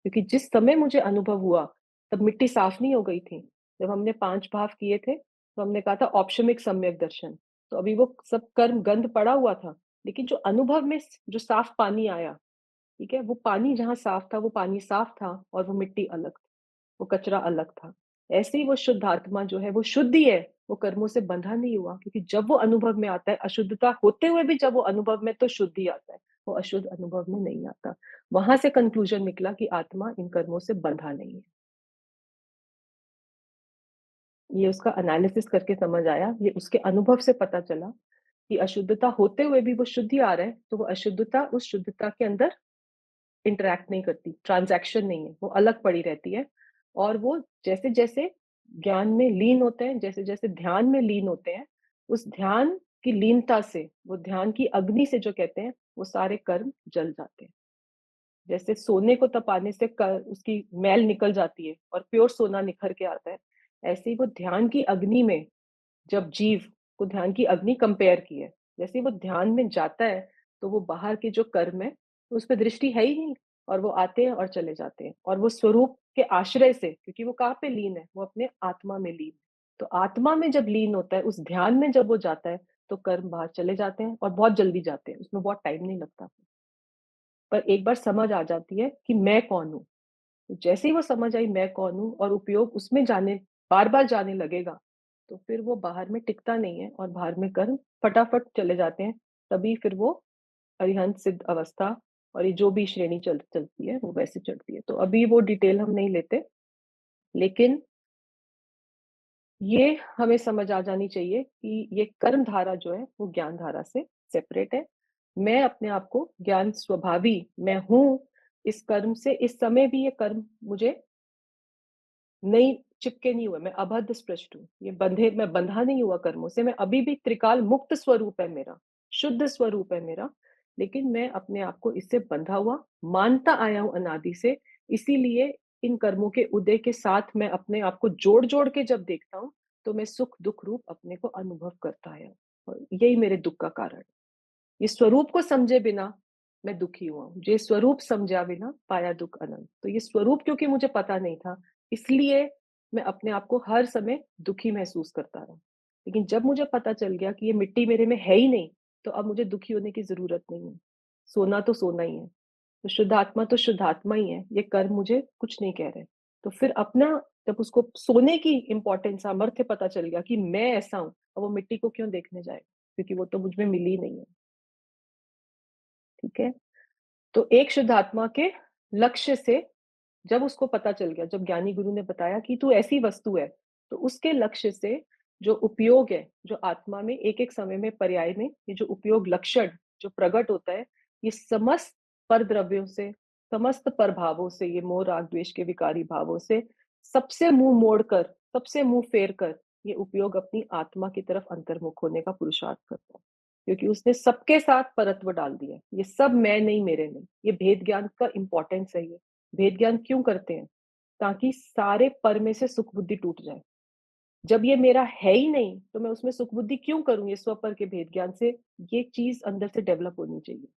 क्योंकि जिस समय मुझे अनुभव हुआ, तब मिट्टी साफ नहीं हो गई थी। जब हमने 5 भाव किए थे, तो हमने कहा था औपशमिक सम्यक दर्शन। तो अभी वो सब कर्म गंध पड़ा हुआ था, लेकिन जो अनुभव में जो साफ पानी आया, ठीक है? वो पानी जहाँ साफ था, वो पानी साफ था और वो मिट्टी अलग थी, वो कचरा अलग था। ऐसे ही वो शुद्ध आत्मा जो है, वो शुद्ध ही है, वो कर्मों से बंधा नहीं हुआ, क्योंकि जब वो अनुभव में आता है, अशुद्धता होते हुए भी जब वो अनुभव में, तो शुद्ध ही आता है, वो अशुद्ध अनुभव में नहीं आता। वहां से कंक्लूजन निकला कि आत्मा इन कर्मों से बंधा नहीं है। ये उसका एनालिसिस करके समझ आया, ये उसके अनुभव से पता चला कि अशुद्धता होते हुए भी वो शुद्धि आ रहा है, तो वो अशुद्धता उस शुद्धता के अंदर इंटरैक्ट नहीं करती, ट्रांज़ैक्शन नहीं है, वो अलग पड़ी रहती है। और वो जैसे-जैसे ज्ञान में लीन होते हैं, जैसे-जैसे ध्यान में लीन होते हैं, उस ध्यान की लीनता से, वो ध्यान की अग्नि से जो कहते हैं, वो सारे कर्म जल जाते हैं। जैसे सोने को तपाने से क उसकी मैल निकल जाती है और प्योर सोना निखर के आता है, ऐसे ही वो ध्यान की अग्नि में, जब जीव को ध्यान की अग्नि कंपेयर की है, जैसे ही वो ध्यान में जाता है, तो वो बाहर के जो कर्म है, उस पे दृष्टि है ही नहीं, और वो आते हैं और चले जाते हैं। और वो स्वरूप के आश्रय से, क्योंकि वो कहाँ पे लीन है? वो अपने आत्मा में लीन है। तो आत्मा में जब लीन होता है, उस ध्यान में जब वो जाता है, तो कर्म बाहर चले जाते हैं और बहुत जल्दी जाते हैं, उसमें बहुत टाइम नहीं लगता। पर एक बार समझ आ जाती है कि मैं कौन हूँ? तो जैसे ही वो समझ आई मैं कौन हूँ और उपयोग उसमें जाने बार-बार जाने लगेगा, तो फिर वो बाहर में टिकता नहीं है और बाहर में कर्म फटाफट चले जाते हैं। तभी फिर वो अरिहंत सिद्ध अवस्था और ये जो भी श्रेणी चलती है, वो वैसे चलती है। तो अभी वो डिटेल हम नहीं लेते, लेकिन ये हमें समझ आ जानी चाहिए कि ये कर्म धारा जो है, वो ज्ञान धारा से सेपरेट है। मैं अपने आप को ज्ञान स्वभावी मैं हूँ, इस कर्म से इस समय भी ये कर्म मुझे नहीं चिपके नहीं हुए, मैं अबद्ध स्पृष्ट हूँ। ये बंधे मैं बंधा नहीं हुआ कर्मों से, मैं अभी भी त्रिकाल मुक्त स्वरूप है मेरा, शुद्ध स्वरूप है मेरा, लेकिन मैं अपने आप को इससे बंधा हुआ मानता आया हूँ अनादि से। इसीलिए इन कर्मों के उदय के साथ मैं अपने आप को जोड़-जोड़ के जब देखता हूँ, तो मैं सुख-दुःख रूप अपने को अनुभव करता आया हूँ। और यही मेरे दुःख का कारण है। ये स्वरूप को समझे बिना मैं दुखी हुआ हूँ। ये स्वरूप समझा बिना पाया दुःख अनंत। तो ये स्वरूप क्योंकि मुझे पता नहीं था, इसलिए मैं अपने आप को हर समय दुखी महसूस करता रहा। लेकिन जब मुझे पता चल गया कि ये मिट्टी मेरे में है ही नहीं, तो अब मुझे दुखी होने की ज़रूरत नहीं है। सोना तो सोना ही है, तो शुद्ध आत्मा तो शुद्ध आत्मा ही है। ये कर्म मुझे कुछ नहीं कह रहे। तो फिर अपना जब उसको सोने की इम्पोर्टेंस सामर्थ्य पता चल गया कि मैं ऐसा हूँ, अब वो मिट्टी को क्यों देखने जाएगा? क्योंकि वो तो मुझ में मिली ही नहीं है। ठीक है? तो एक शुद्धात्मा के लक्ष्य से जब उसको पता चल गया, जब ज्ञानी गुरु ने बताया कि तू ऐसी वस्तु है, तो उसके लक्ष्य से जो उपयोग है, जो आत्मा में एक-एक समय में पर्याय में ये जो उपयोग लक्षण जो प्रकट होता है, ये समस्त परद्रव्यों से, समस्त प्रभावों से, ये मोह राग द्वेष के विकारी भावों से सबसे मुँह मोड़कर, सबसे मुँह फेर कर ये उपयोग अपनी आत्मा की तरफ अंतर्मुख होने का पुरुषार्थ करता है। क्योंकि उसने सबके साथ परत्व डाल दिया। ये सब मैं नहीं, मेरे नहीं। ये भेद ज्ञान का इंपॉर्टेंस है। ये भेद ज्ञान क्यों करते हैं? ताकि सारे पर में से सुख बुद्धि टूट जाए। जब ये मेरा है ही नहीं तो मैं उसमें सुख बुद्धि क्यों करूं? ये स्वपर के भेद ज्ञान से ये चीज अंदर से डेवलप होनी चाहिए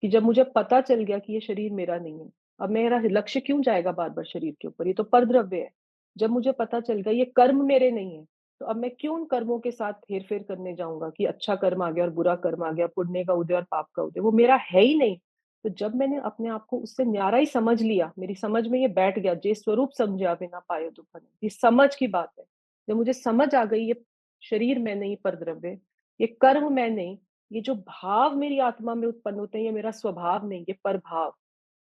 कि जब मुझे पता चल गया कि ये शरीर मेरा नहीं है, अब मेरा लक्ष्य क्यों जाएगा बार बार शरीर के ऊपर? ये तो परद्रव्य है। जब मुझे पता चल गया ये कर्म मेरे नहीं है, तो अब मैं क्यों उन कर्मों के साथ हेर फेर करने जाऊंगा कि अच्छा कर्म आ गया और बुरा कर्म आ गया, पुण्य का उदय और पाप का उदय, वो मेरा है ही नहीं। तो जब मैंने अपने आप को उससे न्यारा ही समझ लिया, मेरी समझ में ये बैठ गया, जे स्वरूप समझा बिना पायो दुख नहीं, ये समझ की बात है। जब मुझे समझ आ गई ये शरीर मैं नहीं, परद्रव्य, ये कर्म मैं नहीं, ये जो भाव मेरी आत्मा में उत्पन्न होते हैं ये मेरा स्वभाव नहीं, ये परभाव,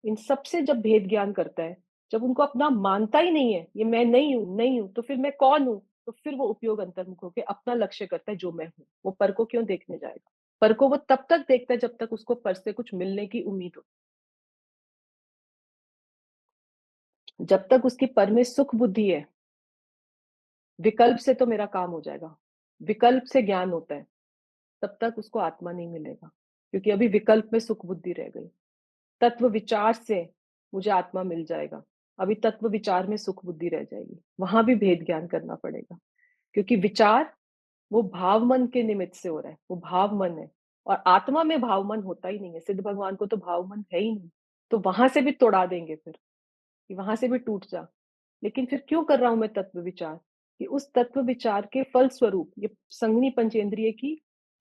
इन सब से जब भेद ज्ञान करता है, जब उनको अपना मानता ही नहीं है, ये मैं नहीं हूं, नहीं हूं, तो फिर मैं कौन हूं? तो फिर वो उपयोग अंतर्मुख होकर अपना लक्ष्य करता है, जो मैं हूं। वो पर को क्यों देखने जाएगा? पर को वो तब तक देखता है जब तक उसको पर से कुछ मिलने की उम्मीद हो। जब तक उसकी पर में सुख बुद्धि है, विकल्प से तो मेरा काम हो जाएगा, विकल्प से ज्ञान होता है, तब तक उसको आत्मा नहीं मिलेगा, क्योंकि अभी विकल्प में सुख बुद्धि रह गई। तत्व विचार से मुझे आत्मा मिल जाएगा, अभी तत्व विचार में सुख बुद्धि रह जाएगी, वहां भी भेद ज्ञान करना पड़ेगा। क्योंकि विचार वो भाव मन के निमित्त से हो रहा है, वो भाव मन है, और आत्मा में भाव मन होता ही नहीं है। सिद्ध भगवान को तो भाव मन है ही नहीं, तो वहां से भी तोड़ा देंगे फिर, कि वहां से भी टूट जा। लेकिन फिर क्यों कर रहा हूं मैं तत्व विचार? कि उस तत्व विचार के फल स्वरूप ये संगनी पंचेंद्रिय की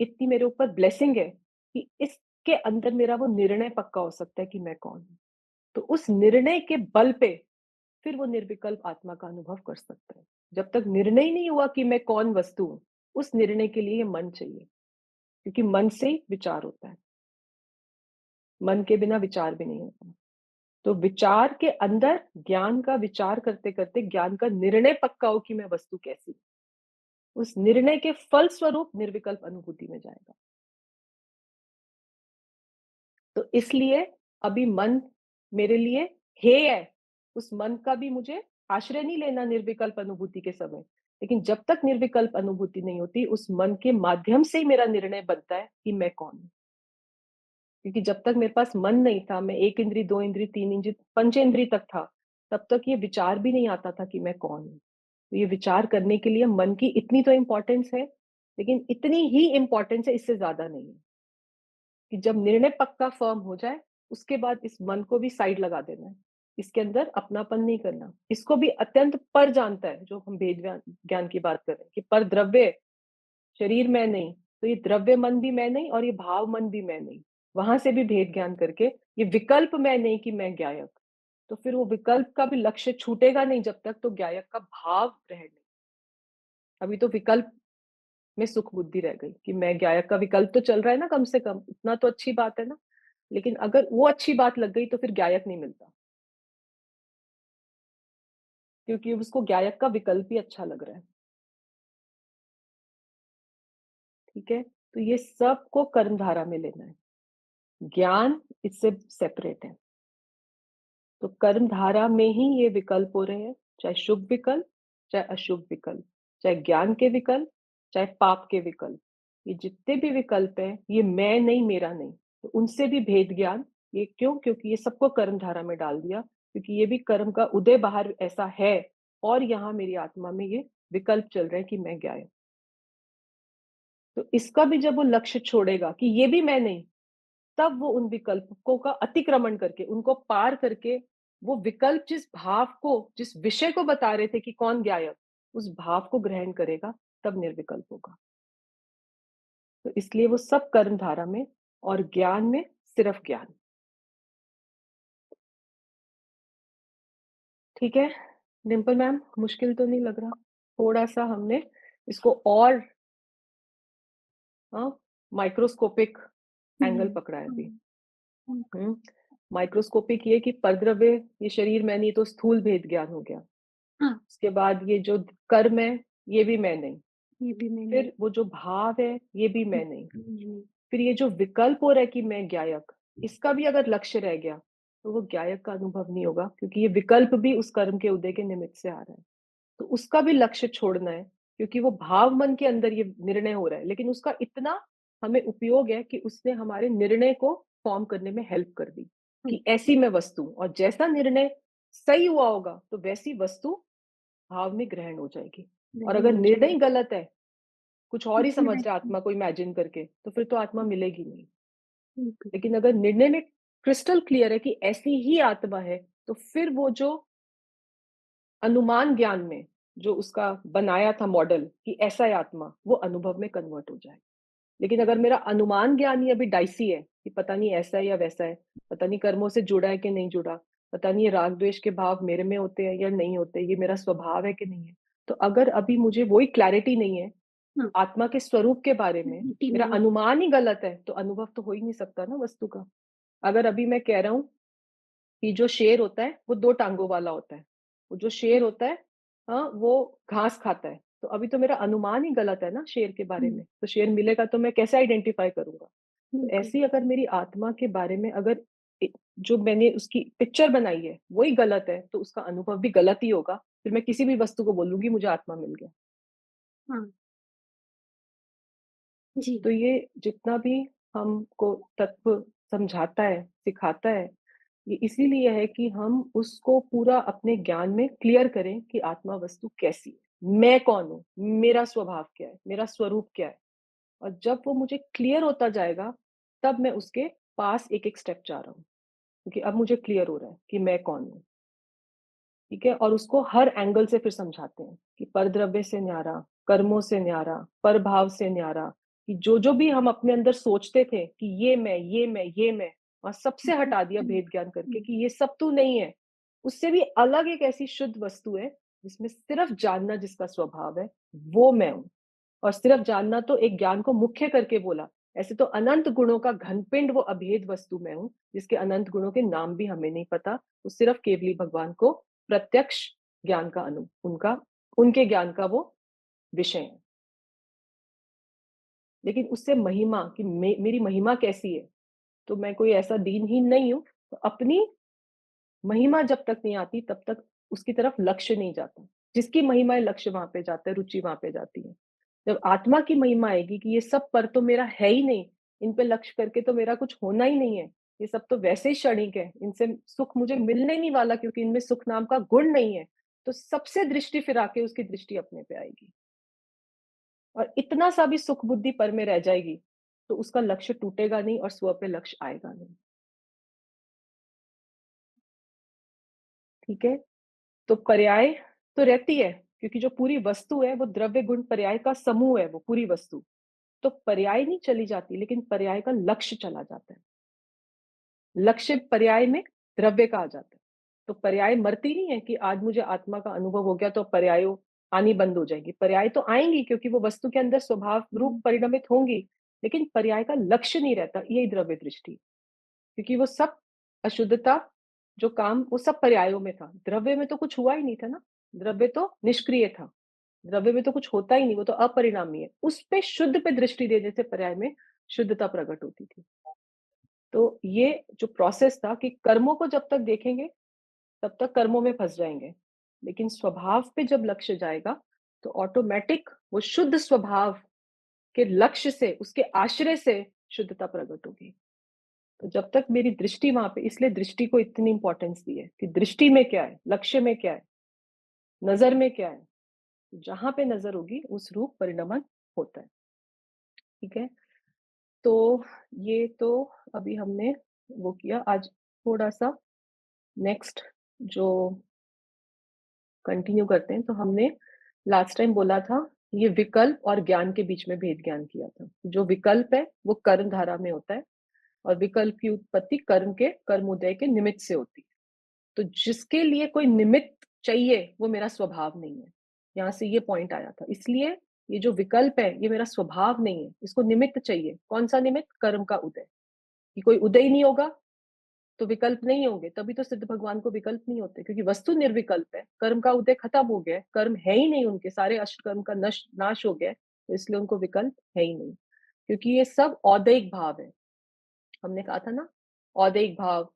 इतनी मेरे ऊपर ब्लेसिंग है कि इसके अंदर मेरा वो निर्णय पक्का हो सकता है कि मैं कौन हूं। तो उस निर्णय के बल पे फिर वो निर्विकल्प आत्मा का अनुभव कर सकता है। जब तक निर्णय ही नहीं हुआ कि मैं कौन वस्तु हूं, उस निर्णय के लिए मन चाहिए, क्योंकि मन से ही विचार होता है, मन के बिना विचार भी नहीं होता। तो विचार के अंदर ज्ञान का विचार करते करते ज्ञान का निर्णय पक्का हो कि मैं वस्तु कैसी हूं, उस निर्णय के फल स्वरूप निर्विकल्प अनुभूति में जाएगा। तो इसलिए अभी मन मेरे लिए हे है, उस मन का भी मुझे आश्रय नहीं लेना निर्विकल्प अनुभूति के समय। लेकिन जब तक निर्विकल्प अनुभूति नहीं होती, उस मन के माध्यम से ही मेरा निर्णय बनता है कि मैं कौन हूं। क्योंकि जब तक मेरे पास मन नहीं था, मैं एक इंद्री, दो इंद्री, तीन इंद्री, पंचेंद्री तक था, तब तक ये विचार भी नहीं आता था कि मैं कौन हूं। तो ये विचार करने के लिए मन की इतनी तो इम्पोर्टेंस है, लेकिन इतनी ही इम्पोर्टेंस है, इससे ज्यादा नहीं है। कि जब निर्णय पक्का फर्म हो जाए, उसके बाद इस मन को भी साइड लगा देना है। इसके अंदर अपनापन नहीं करना। इसको भी अत्यंत पर जानता है, जो हम भेद ज्ञान की बात कर रहे हैं कि पर द्रव्य शरीर में नहीं, तो ये द्रव्य मन भी मैं नहीं और ये भाव मन भी मैं नहीं। वहां से भी भेद ज्ञान करके ये विकल्प मैं नहीं कि मैं ज्ञायक, तो फिर वो विकल्प का भी लक्ष्य छूटेगा नहीं जब तक तो ज्ञायक का भाव रह नहीं। अभी तो विकल्प में सुख बुद्धि रह गई कि मैं ज्ञायक का विकल्प तो चल रहा है ना, कम से कम इतना तो अच्छी बात है ना। लेकिन अगर वो अच्छी बात लग गई तो फिर गायक नहीं मिलता, क्योंकि उसको गायक का विकल्प ही अच्छा लग रहा है। ठीक है, तो ये सबको कर्मधारा में लेना है, ज्ञान इससे सेपरेट है। तो कर्मधारा में ही ये विकल्प हो रहे हैं, चाहे शुभ विकल्प, चाहे अशुभ विकल्प, चाहे ज्ञान के विकल्प, चाहे पाप के विकल्प। ये जितने भी विकल्प है, ये मैं नहीं, मेरा नहीं, तो उनसे भी भेद ज्ञान। ये क्यों? क्योंकि ये सबको कर्मधारा में डाल दिया, क्योंकि ये भी कर्म का उदय बाहर ऐसा है, और यहाँ मेरी आत्मा में ये विकल्प चल रहे हैं कि मैं ज्ञाय। तो इसका भी जब वो लक्ष्य छोड़ेगा कि ये भी मैं नहीं, तब वो उन विकल्पों का अतिक्रमण करके, उनको पार करके, वो विकल्प जिस भाव को, जिस विषय को बता रहे थे कि कौन ज्ञायक, उस भाव को ग्रहण करेगा, तब निर्विकल्प होगा। तो इसलिए वो सब कर्म धारा में, और ज्ञान में सिर्फ ज्ञान। ठीक है डिम्पल मैम, मुश्किल तो नहीं लग रहा? थोड़ा सा हमने इसको और माइक्रोस्कोपिक एंगल हुँ, पकड़ा है अभी। हुँ, हुँ। माइक्रोस्कोपिक ये कि परद्रव्य, ये शरीर में नहीं, तो स्थूल भेद ज्ञान हो गया। हाँ, उसके बाद ये जो कर्म है, ये भी मैं नहीं। ये भी मैंने फिर वो जो भाव है, ये भी हुँ, मैं नहीं। मैंने फिर ये जो विकल्प हो रहा है कि मैं ज्ञायक, इसका भी अगर लक्ष्य रह गया, तो वो ज्ञायक का अनुभव नहीं होगा, क्योंकि ये विकल्प भी उस कर्म के उदय के निमित्त से आ रहा है। तो उसका भी लक्ष्य छोड़ना है, क्योंकि वो भाव मन के अंदर ये निर्णय हो रहा है, लेकिन उसका इतना हमें उपयोग है कि उसने हमारे निर्णय को फ़ॉर्म करने में हेल्प कर दी, हुँ, कि ऐसी मैं वस्तु हूँ और जैसा निर्णय सही हुआ होगा, तो वैसी वस्तु भाव में ग्रहण हो जाएगी। और ग्रहण अगर हो निर्णय जाए। ही गलत है, कुछ और तो ही फिर समझ रहे हैं वैसे आत्मा को इमेजिन करके, तो फिर तो आत्मा मिलेगी नहीं। बिल्कुल, लेकिन अगर निर्णय में क्रिस्टल क्लियर है कि ऐसी ही आत्मा है, तो फिर वो जो अनुमान ज्ञान में जो उसका बनाया था मॉडल कि ऐसा है आत्मा, वो अनुभव में कन्वर्ट हो जाए। लेकिन अगर मेरा अनुमान ज्ञान ही अभी डाइसी है कि पता नहीं ऐसा है या वैसा है, पता नहीं कर्मों से जुड़ा है कि नहीं जुड़ा, पता नहीं ये राग द्वेष के भाव मेरे में होते हैं या नहीं होते, ये मेरा स्वभाव है कि नहीं है। तो अगर अभी मुझे वही क्लैरिटी नहीं है हाँ, आत्मा के स्वरूप के बारे में, क्लैरिटी मेरा नहीं अनुमान ही गलत है, तो अनुभव तो हो ही नहीं सकता ना वस्तु का। अगर अभी मैं कह रहा हूँ कि जो शेर होता है, वो 2 टाँगों वाला होता है। वो जो शेर होता है वो घास खाता है। तो अभी तो मेरा अनुमान ही गलत है ना शेर के बारे हुँ, में। तो शेर मिलेगा तो मैं कैसे आइडेंटिफ़ाई करूँगा? तो बिल्कुल, ऐसे ही अगर मेरी आत्मा के बारे में अगर जो मैंने उसकी पिक्चर बनाई है, वही गलत है, तो उसका अनुभव भी गलत ही होगा। फिर मैं किसी भी वस्तु को बोलूँगी मुझे आत्मा मिल गया। हाँ, जी, तो ये जितना भी हमको तत्व समझाता है, सिखाता है, ये इसीलिए है कि हम उसको पूरा अपने ज्ञान में क्लियर करें कि आत्मा वस्तु कैसी है, मैं कौन हूँ, मेरा स्वभाव क्या है, मेरा स्वरूप क्या है। और जब वो मुझे क्लियर होता जाएगा, तब मैं उसके पास एक-एक स्टेप जा रहा हूँ, क्योंकि अब मुझे क्लियर हो रहा है कि मैं कौन हूँ। ठीक है? और उसको हर एंगल से फिर समझाते हैं कि परद्रव्य से न्यारा, कर्मों से न्यारा, परभाव से न्यारा, कि जो-जो भी हम अपने अंदर सोचते थे कि ये मैं, ये मैं, ये मैं, और सबसे हटा दिया भेद ज्ञान करके हुँ, कि ये सब तू नहीं है। उससे भी अलग एक ऐसी शुद्ध वस्तु है, जिसमें सिर्फ़ जानना जिसका स्वभाव है, वो मैं हूँ। और सिर्फ़ जानना तो एक ज्ञान को मुख्य करके बोला। ऐसे तो अनंत गुणों का घनपिंड वो अभेद वस्तु मैं हूँ, जिसके अनंत गुणों के नाम भी हमें नहीं पता। वो सिर्फ़ केवली भगवान को प्रत्यक्ष ज्ञान का उनका उनके ज्ञान का वो विषय है। लेकिन उससे महिमा कि मेरी महिमा कैसी है? तो मैं कोई ऐसा दीनहीन नहीं हूँ। तो अपनी महिमा जब तक नहीं आती तब तक उसकी तरफ लक्ष्य नहीं जाता। जिसकी महिमा है लक्ष्य वहाँ पे जाता है, रुचि वहाँ पे जाती है। जब आत्मा की महिमा आएगी कि ये सब पर तो मेरा है ही नहीं, इन पे लक्ष्य करके तो मेरा कुछ होना ही नहीं है। ये सब तो वैसे ही क्षणिक है, इनसे सुख मुझे मिलने ही नहीं वाला क्योंकि इनमें सुख नाम का गुण नहीं है। तो सबसे दृष्टि फिरा के उसकी दृष्टि अपने पे आएगी। और इतना सा भी सुख बुद्धि पर में रह जाएगी, तो उसका लक्ष्य टूटेगा नहीं और स्व पे लक्ष्य आएगा नहीं। ठीक है? तो पर्याय तो रहती है, क्योंकि जो पूरी वस्तु है वो द्रव्य गुण पर्याय का समूह है वो पूरी वस्तु। तो पर्याय नहीं चली जाती, लेकिन पर्याय का लक्ष्य चला जाता है। लक्ष्य पर्याय में द्रव्य का आ जाता है। तो पर्याय मरती नहीं है कि आज मुझे आत्मा का अनुभव हो गया तो पर्यायों आनी बंद हो जाएगी। पर्याय तो आएँगी क्योंकि वो वस्तु के अंदर स्वभाव रूप हुँ, परिणमित होंगी, लेकिन पर्याय का लक्ष्य नहीं रहता, यही द्रव्य दृष्टि। क्योंकि वो सब अशुद्धता जो काम वो सब पर्यायों में था। द्रव्य में तो कुछ हुआ ही नहीं था ना, द्रव्य तो निष्क्रिय था। द्रव्य में तो कुछ होता ही नहीं, वो तो अपरिणामी है। उस पे शुद्ध पे दृष्टि देने से पर्याय में शुद्धता प्रकट होती थी। तो ये जो प्रोसेस था कि कर्मों को जब तक देखेंगे, तब तक कर्मों में फँस जाएँगे। लेकिन स्वभाव पे जब लक्ष्य जाएगा, तो ऑटोमैटिक वो शुद्ध स्वभाव के लक्ष्य से, उसके आश्रय से शुद्धता प्रकट होगी। तो जब तक मेरी दृष्टि वहाँ पे इसलिए दृष्टि को इतनी इम्पोर्टेंस दी है कि दृष्टि में क्या है, लक्ष्य में क्या है, नज़र में क्या है। जहाँ पे नज़र होगी उस रूप परिणमन होता है, ठीक है? तो ये तो अभी हमने वो किया। आज थोड़ा-सा नेक्स्ट जो कंटिन्यू करते हैं, तो हमने लास्ट टाइम बोला था, ये विकल्प और ज्ञान के बीच में भेद ज्ञान किया था। जो विकल्प है, वो कर्म धारा में होता है और विकल्प की उत्पत्ति कर्म के कर्मोदय के निमित्त से होती है। तो जिसके लिए कोई निमित्त चाहिए, वो मेरा स्वभाव नहीं है। यहाँ से ये पॉइंट आया था। इसलिए ये जो विकल्प है, ये मेरा स्वभाव नहीं है। इसको निमित्त चाहिए। कौन-सा निमित्त? कर्म का उदय। कि कोई उदय ही नहीं होगा, तो विकल्प नहीं होंगे। तभी तो सिद्ध भगवान को विकल्प नहीं होते, क्योंकि वस्तु निर्विकल्प है। कर्म का उदय खत्म हो गया है। कर्म है ही नहीं उनके, सारे अष्टकर्म का नाश हो गया है, तो इसलिए उनको विकल्प है ही नहीं। क्योंकि ये सब औदैहिक भाव है। हमने कहा था ना, औदैहिक भाव, हुँ,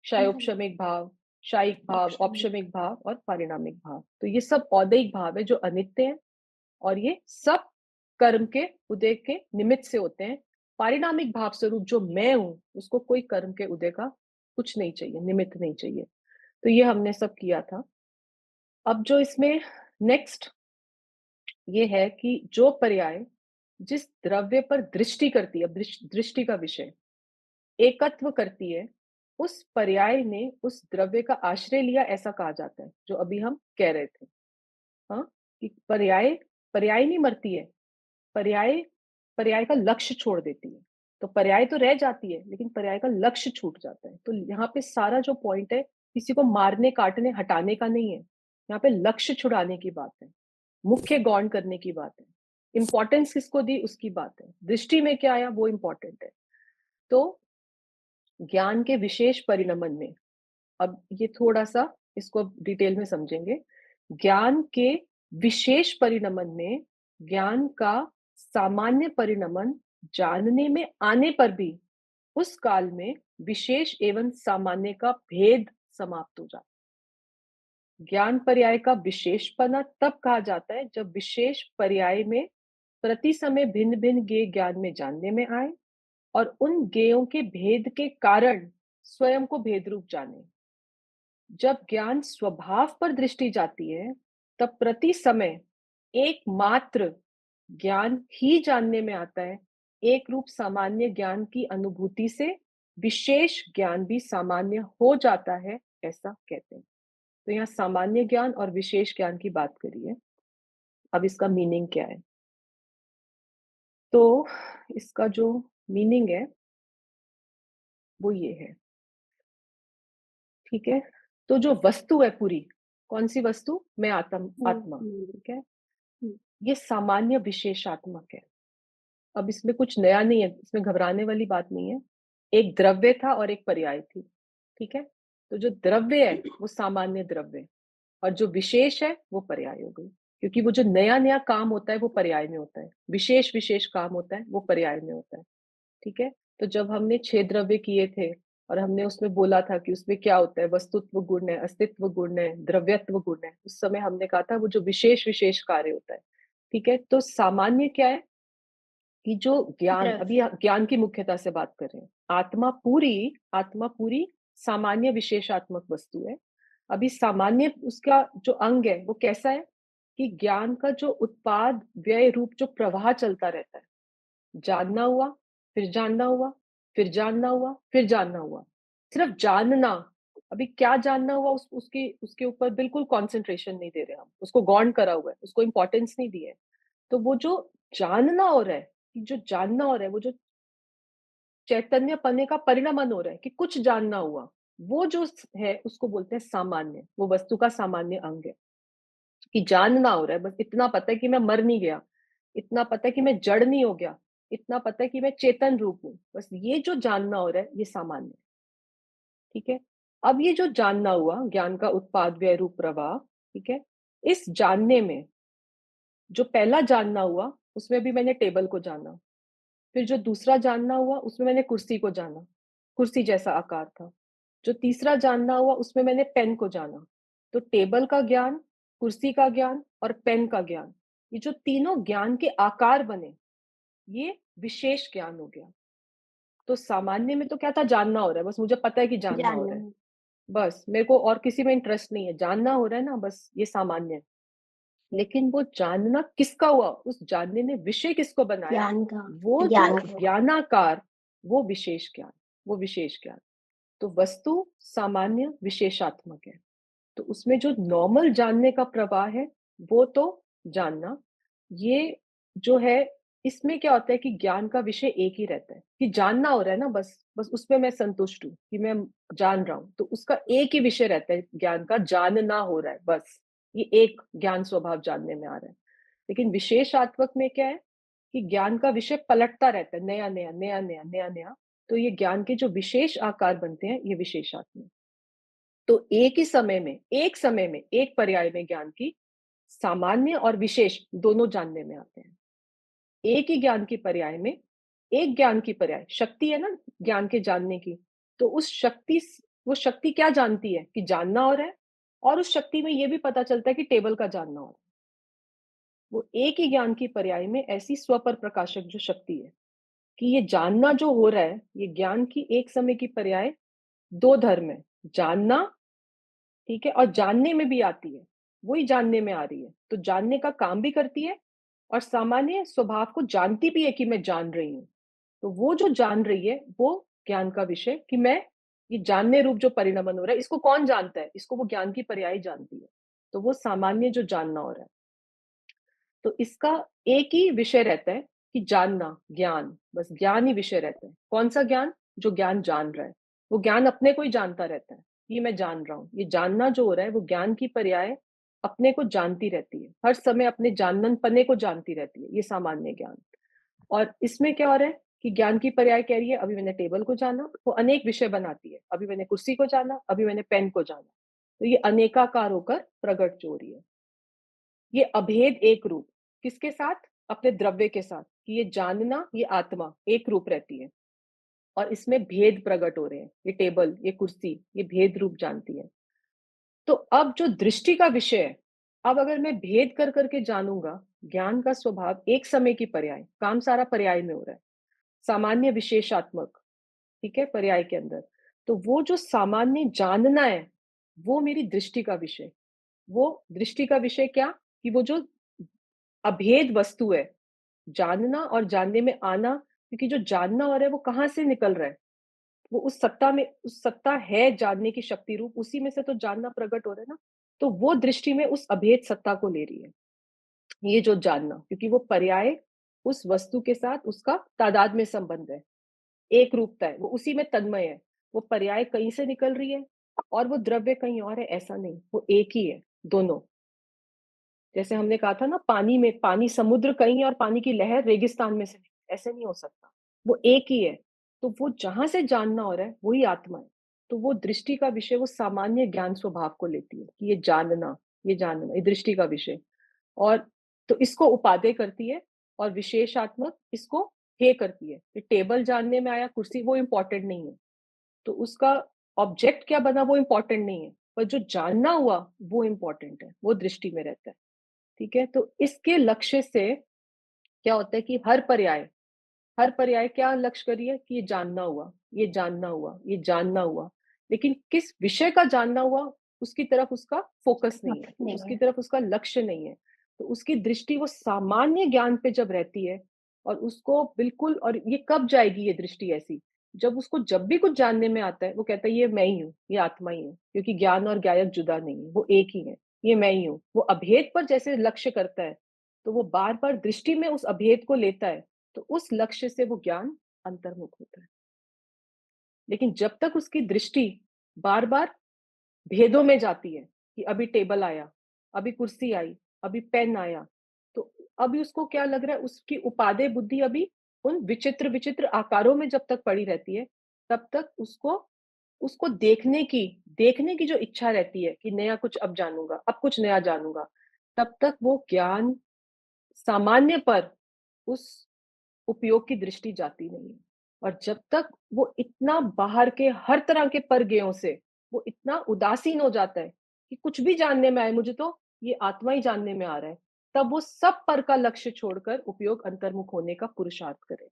क्षयोपशमिक भाव, शायिक भाव, ऑप्शन औपशमिक भाव और पारिणामिक भाव। तो ये सब औदैहिक भाव है जो अनित्य है और ये सब कर्म के उदय के निमित्त से होते हैं। पारिणामिक भाव स्वरूप जो मैं हूँ, उसको कोई कर्म के उदय का कुछ नहीं चाहिए, निमित्त नहीं चाहिए। तो ये हमने सब किया था। अब जो इसमें नेक्स्ट ये है कि जो पर्याय जिस द्रव्य पर दृष्टि करती है, दृष्टि का विषय एकत्व करती है, उस पर्याय ने उस द्रव्य का आश्रय लिया, ऐसा कहा जाता है, जो अभी हम कह रहे थे। हाँ, कि पर्याय पर्याय नहीं मरती है, पर्याय पर्याय का लक्ष्य छोड़ देती है। तो पर्याय तो रह जाती है, लेकिन पर्याय का लक्ष्य छूट जाता है। तो यहाँ पे सारा जो पॉइंट है, किसी को मारने, काटने, हटाने का नहीं है। यहाँ पे लक्ष्य छुड़ाने की बात है, मुख्य गौण करने की बात है, इंपॉर्टेंस किसको दी उसकी बात है, दृष्टि में क्या आया वो इंपॉर्टेंट है। तो ज्ञान के विशेष परिणमन में, अब ये थोड़ा सा इसको डिटेल में समझेंगे। ज्ञान के विशेष परिणमन में ज्ञान का सामान्य परिणमन जानने में आने पर भी उस काल में विशेष एवं सामान्य का भेद समाप्त हो जाता है। ज्ञान पर्याय का विशेषपना तब कहा जाता है जब विशेष पर्याय में प्रति समय भिन्न भिन्न ज्ञेय ज्ञान में जानने में आए और उन ज्ञेयों के भेद के कारण स्वयं को भेद रूप जाने। जब ज्ञान स्वभाव पर दृष्टि जाती है, तब प्रति समय एकमात्र ज्ञान ही जानने में आता है। एक रूप सामान्य ज्ञान की अनुभूति से विशेष ज्ञान भी सामान्य हो जाता है, ऐसा कहते हैं। तो यहाँ सामान्य ज्ञान और विशेष ज्ञान की बात करी है। अब इसका मीनिंग क्या है? तो इसका जो मीनिंग है वो ये है, ठीक है। तो जो वस्तु है पूरी, कौन सी वस्तु? मैं आत्मा, ठीक है। हुँ, ये सामान्य विशेषात्मक है। अब इसमें कुछ नया नहीं है, इसमें घबराने वाली बात नहीं है। एक द्रव्य था और एक पर्याय थी, ठीक है। तो जो द्रव्य है वो सामान्य द्रव्य, और जो विशेष है वो पर्याय हो गई। क्योंकि वो जो नया नया काम होता है वो पर्याय में होता है, विशेष विशेष काम होता है वो पर्याय में होता है, ठीक है। तो जब हमने 6 द्रव्य किए थे और हमने उसमें बोला था कि उसमें क्या होता है, वस्तुत्व गुण है, अस्तित्व गुण है, द्रव्यत्व गुण है, उस समय हमने कहा था वो जो विशेष विशेष कार्य होता है, ठीक है। तो सामान्य क्या है कि जो ज्ञान, अभी द्रव्य। ज्ञान की मुख्यता से बात कर रहे हैं, आत्मा पूरी सामान्य विशेषात्मक वस्तु है। अभी सामान्य उसका जो अंग है वो कैसा है कि ज्ञान का जो उत्पाद व्यय रूप जो प्रवाह चलता रहता है, जानना हुआ, फिर जानना हुआ, फिर जानना हुआ, फिर जानना हुआ, सिर्फ जानना। अभी क्या जानना हुआ उसकी उसके ऊपर बिल्कुल कंसंट्रेशन नहीं दे रहे हम, उसको गौण करा हुआ है, उसको इंपॉर्टेंस नहीं दी है। तो वो जो जानना हो रहा है, जो जानना हो रहा है, वो जो चैतन्य पने का परिणमन हो रहा है कि कुछ जानना हुआ, वो जो है उसको बोलते हैं सामान्य, वो वस्तु का सामान्य अंग है। कि जानना हो रहा है, बस इतना पता है कि मैं मर नहीं गया, इतना पता है कि मैं जड़ नहीं हो गया, इतना पता है कि मैं चेतन रूप हूँ, बस ये जो जानना हो रहा है ये सामान्य है, ठीक है। अब ये जो जानना हुआ ज्ञान का उत्पाद व्यय रूप प्रवाह, ठीक है, इस जानने में जो पहला जानना हुआ उसमें भी मैंने टेबल को जाना, फिर जो दूसरा जानना हुआ उसमें मैंने कुर्सी को जाना, कुर्सी जैसा आकार था। जो तीसरा जानना हुआ उसमें मैंने पेन को जाना। तो टेबल का ज्ञान, कुर्सी का ज्ञान और पेन का ज्ञान, ये जो तीनों ज्ञान के आकार बने, ये विशेष ज्ञान हो गया। तो सामान्य में तो क्या था, जानना हो रहा है, बस मुझे पता है कि जानना हो जानना रहा है, है, बस मेरे को और किसी में इंटरेस्ट नहीं है, जानना हो रहा है ना, बस ये सामान्य है। लेकिन वो जानना किसका हुआ, उस जानने ने विषय किसको बनाया, वो जो ज्ञान का। ज्ञानाकार, वो विशेष ज्ञान, वो विशेष ज्ञान। तो वस्तु सामान्य विशेषात्मक है। तो उसमें जो नॉर्मल जानने का प्रवाह है वो तो जानना, ये जो है, इसमें क्या होता है कि ज्ञान का विषय एक ही रहता है कि जानना हो रहा है ना, बस बस उसमें मैं संतुष्ट हूँ कि मैं जान रहा हूँ, तो उसका एक ही विषय रहता है, ज्ञान का जानना हो रहा है, बस ये एक ज्ञान स्वभाव जानने में आ रहा है। लेकिन विशेषात्मक में क्या है कि ज्ञान का विषय पलटता रहता है, नया नया नया नया नया नया। तो ये ज्ञान के जो विशेष आकार बनते हैं ये विशेषात्मक। तो एक समय में एक पर्याय में ज्ञान की सामान्य और विशेष दोनों जानने में आते हैं। एक ही ज्ञान की पर्याय में एक ज्ञान की पर्याय शक्ति है ना, ज्ञान के जानने की। तो वो शक्ति क्या जानती है कि जानना हो रहा है, और उस शक्ति में ये भी पता चलता है कि टेबल का जानना हो रहा है। वो एक ही ज्ञान की पर्याय में ऐसी स्वपर प्रकाशक जो शक्ति है कि ये जानना जो हो रहा है, ये ज्ञान की एक समय की पर्याय 2 धर्म है। जानना, ठीक है, और जानने में भी आती है, वही जानने में आ रही है। तो जानने का काम भी करती है और सामान्य स्वभाव को जानती भी है कि मैं जान रही हूँ। तो वो जो जान रही है, वो ज्ञान का विषय कि मैं ये जानने रूप जो परिणमन हो रहा है, इसको कौन जानता है? इसको वो ज्ञान की पर्याय जानती है। तो वो सामान्य जो जानना हो रहा है। तो इसका एक ही विषय रहता है कि जानना, ज्ञान, बस ज्ञान ही विषय रहता है। कौन सा ज्ञान? जो ज्ञान जान रहा है। वो ज्ञान अपने को ही जानता रहता है, ये मैं जान रहा हूँ। ये जानना जो हो रहा है वो ज्ञान की पर्याय अपने को जानती रहती है, हर समय अपने जानन पने को जानती रहती है, ये सामान्य ज्ञान। और इसमें क्या हो रहा है कि ज्ञान की पर्याय कह रही है, अभी मैंने टेबल को जाना, वो अनेक विषय बनाती है। अभी मैंने कुर्सी को जाना, अभी मैंने पेन को जाना। तो ये अनेकाकार होकर प्रकट जो हो रही है। ये अभेद एक रूप किसके साथ? अपने द्रव्य के साथ, कि ये जानना, ये आत्मा एक रूप रहती है और इसमें भेद प्रकट हो रहे हैं। ये टेबल, ये कुर्सी, ये भेद रूप जानती है। तो अब जो दृष्टि का विषय है, अब अगर मैं भेद कर करके जानूंगा, ज्ञान का स्वभाव एक समय की पर्याय, काम सारा पर्याय में हो रहा है, सामान्य विशेषात्मक, ठीक है, पर्याय के अंदर। तो वो जो सामान्य जानना है, वो मेरी दृष्टि का विषय। वो दृष्टि का विषय क्या? कि वो जो अभेद वस्तु है, जानना और जानने में आना, क्योंकि जो जानना हो रहा है वो कहाँ से निकल रहा है? वो उस सत्ता में, उस सत्ता है जानने की शक्ति रूप, उसी में से तो जानना प्रकट हो रहा है ना। तो वो दृष्टि में उस अभेद सत्ता को ले रही है, ये जो जानना, क्योंकि वो पर्याय उस वस्तु के साथ उसका तादाद में संबंध है, एक रूपता है, वो उसी में तन्मय है। वो पर्याय कहीं से निकल रही है और वो द्रव्य कहीं और है, ऐसा नहीं, वो एक ही है दोनों। जैसे हमने कहा था ना, पानी में, पानी समुद्र कहीं है और पानी की लहर रेगिस्तान में से नहीं, ऐसे नहीं हो सकता। वो एक ही है। तो वो जहां से जानना हो रहा है वही आत्मा है। तो वो दृष्टि का विषय वो सामान्य ज्ञान स्वभाव को लेती है कि ये जानना, ये जानना, ये दृष्टि का विषय। और तो इसको उपादेय करती है और विशेषात्मक इसको हे करती है। ये टेबल जानने में आया, कुर्सी, वो इंपॉर्टेंट नहीं है। तो उसका ऑब्जेक्ट क्या बना वो इंपॉर्टेंट नहीं है, पर जो जानना हुआ वो इंपॉर्टेंट है, वो दृष्टि में रहता है। ठीक है, तो इसके लक्ष्य से क्या होता है कि हर पर्याय क्या लक्ष्य करिए कि ये जानना हुआ, ये जानना हुआ, ये जानना हुआ, लेकिन किस विषय का जानना हुआ उसकी तरफ उसका फोकस नहीं है, नहीं उसकी है। तरफ उसका लक्ष्य नहीं है। तो उसकी दृष्टि वो सामान्य ज्ञान पे जब रहती है और उसको बिल्कुल, और ये कब जाएगी ये दृष्टि ऐसी? जब उसको जब भी कुछ जानने में आता है वो कहता है ये मैं ही हूँ, ये आत्मा ही है, क्योंकि ज्ञान और ज्ञायक जुदा नहीं है, वो एक ही है, ये मैं ही हूँ। वो अभेद पर जैसे लक्ष्य करता है, तो वो बार बार दृष्टि में उस अभेद को लेता है, तो उस लक्ष्य से वो ज्ञान अंतर्मुख होता है। लेकिन जब तक उसकी दृष्टि बार बार भेदों में जाती है कि अभी टेबल आया, अभी कुर्सी आई, अभी पेन आया, तो अभी उसको क्या लग रहा है, उसकी उपादेय बुद्धि अभी उन विचित्र विचित्र आकारों में जब तक पड़ी रहती है, तब तक उसको उसको देखने की जो इच्छा रहती है कि नया कुछ अब जानूंगा, अब कुछ नया जानूंगा, तब तक वो ज्ञान सामान्य पर उस उपयोग की दृष्टि जाती नहीं है। और जब तक वो इतना बाहर के हर तरह के परगेयों से वो इतना उदासीन हो जाता है कि कुछ भी जानने में आए, मुझे तो ये आत्मा ही जानने में आ रहा है, तब वो सब पर का लक्ष्य छोड़कर उपयोग अंतर्मुख होने का पुरुषार्थ करे।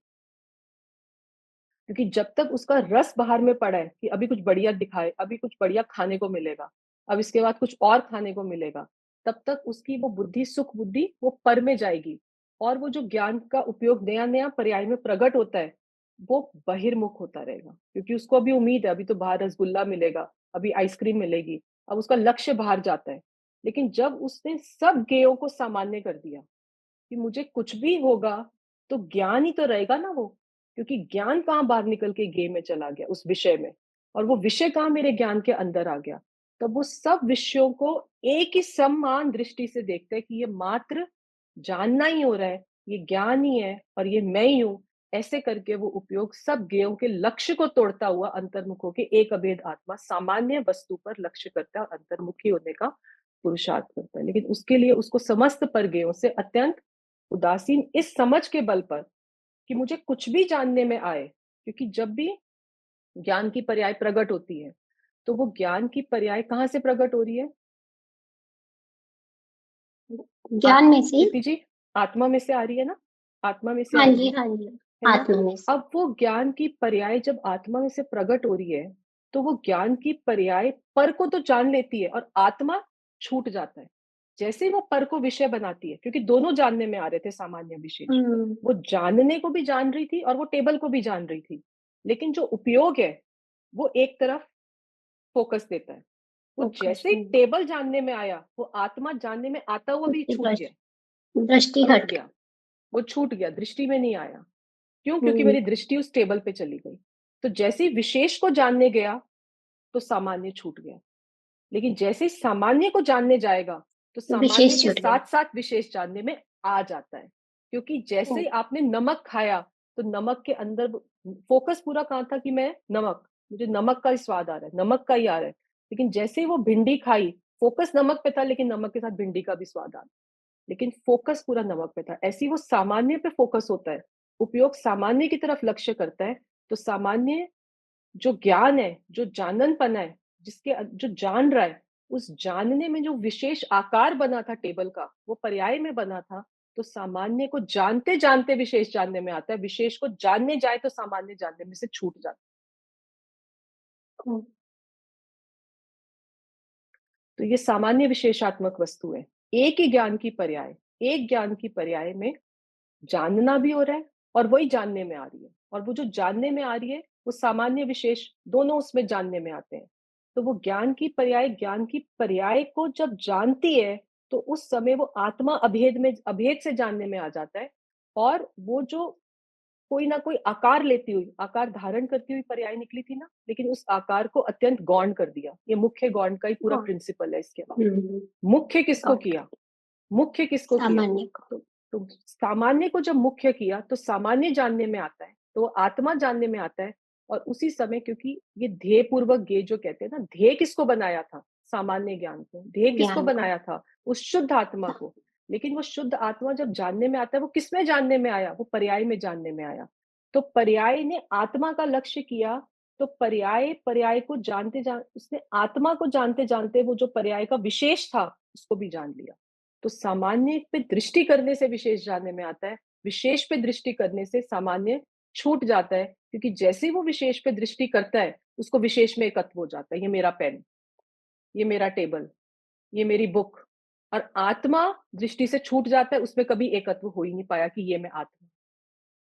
क्योंकि जब तक उसका रस बाहर में पड़ा है कि अभी कुछ बढ़िया दिखाए, अभी कुछ बढ़िया खाने को मिलेगा, अब इसके बाद कुछ और खाने को मिलेगा, तब तक उसकी वो बुद्धि, सुख बुद्धि, वो पर में जाएगी। और वो जो ज्ञान का उपयोग नया नया पर्याय में प्रकट होता है, वो बहिर्मुख होता रहेगा, क्योंकि उसको अभी उम्मीद है, अभी तो बाहर रसगुल्ला मिलेगा, अभी आइसक्रीम मिलेगी, अब उसका लक्ष्य बाहर जाता है। लेकिन जब उसने सब ज्ञेयों को सामान्य कर दिया कि मुझे कुछ भी होगा तो ज्ञान ही तो रहेगा ना वो, क्योंकि ज्ञान कहाँ बाहर निकल के गेम में चला गया उस विषय में, और वो विषय कहाँ मेरे ज्ञान के अंदर आ गया। तब वो सब विषयों को एक ही समान दृष्टि से देखते हैं कि ये मात्र जानना ही हो रहा है, ये ज्ञान ही है और ये मैं ही हूँ। ऐसे करके वो उपयोग सब ज्ञेयों के लक्ष्य को तोड़ता हुआ अंतर्मुख होके एक अभेद आत्मा सामान्य वस्तु पर लक्ष्य करता है और अंतर्मुखी होने का पुरुषार्थ करता है। लेकिन उसके लिए उसको समस्त परगेयों से अत्यंत उदासीन इस समझ के बल पर कि मुझे कुछ भी जानने में आए, क्योंकि जब भी ज्ञान की पर्याय प्रकट होती है, तो वो ज्ञान की पर्याय कहाँ से प्रकट हो रही है? ज्ञान आप, में से। दीप्ति जी, आत्मा में से आ रही है ना? आत्मा में से हाँ आ रही जी, हाँ जी। है ना? आत्मा में से। अब वो ज्ञान की पर्याय जब आत्मा में से प्रकट हो रही है, तो वो ज्ञान की पर्याय पर को तो जान लेती है और आत्मा छूट जाता है। जैसे ही वो पर को विषय बनाती है, क्योंकि दोनों जानने में आ रहे थे सामान्य विशेष। हुँ, वो जानने को भी जान रही थी और वो टेबल को भी जान रही थी। लेकिन जो उपयोग है, वो एक तरफ फ़ोकस देता है। वो फ़ोकस जैसे ही हुँ, टेबल जानने में आया, वो आत्मा जानने में आता हुआ भी उसकी छूट गया, दृष्टि छूट हट। गया। वो छूट गया, दृष्टि में नहीं आया। क्यों? क्योंकि हुँ, मेरी दृष्टि उस टेबल पे चली गई। तो जैसे ही विशेष को जानने गया, तो सामान्य छूट गया। लेकिन जैसे ही सामान्य को जानने जाएगा, तो सामान्य विशेष के छूट गया। साथ-साथ विशेष जानने में आ जाता है। क्योंकि जैसे ओह! ही आपने नमक खाया, तो नमक के अंदर फ़ोकस पूरा कहाँ था कि मैं नमक, मुझे नमक का ही स्वाद आ रहा है, नमक का ही आ रहा है। लेकिन जैसे ही वो भिंडी खाई, फ़ोकस नमक पे था लेकिन नमक के साथ भिंडी का भी स्वाद आ रहा है। लेकिन फ़ोकस पूरा नमक पे था। ऐसे ही वो सामान्य पे फ़ोकस होता है, उपयोग सामान्य की तरफ लक्ष्य करता है, तो सामान्य जो ज्ञान है, जो जाननपना है, जो जान रहा है, उस जानने में जो विशेष आकार बना था टेबल का, वो पर्याय में बना था, तो सामान्य को जानते-जानते विशेष जानने में आता है, विशेष को जानने जाए तो सामान्य जानने में से छूट जाता है। ओह! तो ये सामान्य विशेषात्मक वस्तु है। एक ही ज्ञान की पर्याय, एक ज्ञान की पर्याय में जानना भी हो रहा है और वही जानने में आ रही है और वो जो जानने में आ रही है, वो सामान्य विशेष दोनों उसमें जानने में आते हैं। तो वो ज्ञान की पर्याय को जब जानती है, तो उस समय वो आत्मा अभेद से जानने में आ जाता है और वो जो कोई ना कोई आकार लेती हुई, आकार धारण करती हुई पर्याय निकली थी ना, लेकिन उस आकार को अत्यंत गौण कर दिया। ये मुख्य गौण का ही पूरा गॉड प्रिंसिपल है इसके बाद। हुँ, मुख्य किसको गॉड किया? मुख्य किसको किया? सामान्य को। तो तो सामान्य को जब मुख्य किया, तो सामान्य जानने में आता है, तो वो आत्मा जानने में आता है और उसी समय क्योंकि ये ध्येय पूर्वक ज्ञेय जो कहते हैं ना, ध्येय किसको बनाया था? सामान्य ज्ञान को। ध्येय किसको ज्ञान को। बनाया था? उस शुद्ध आत्मा को। लेकिन वो शुद्ध आत्मा जब जानने में आता है, वो किसमें जानने में आया? वो पर्याय में जानने में आया। तो पर्याय ने आत्मा का लक्ष्य किया, तो पर्याय को उसने आत्मा को जानते-जानते वो जो पर्याय का विशेष था, उसको भी जान लिया। तो सामान्य पे दृष्टि करने से विशेष जानने में आता है, विशेष पे दृष्टि करने से सामान्य छूट जाता है, क्योंकि जैसे ही वो विशेष पे दृष्टि करता है, उसको विशेष में एकत्व हो जाता है। ये मेरा पेन, ये मेरा टेबल, ये मेरी बुक और आत्मा दृष्टि से छूट जाता है, उसमें कभी एकत्व हो ही नहीं पाया कि ये मैं आत्मा।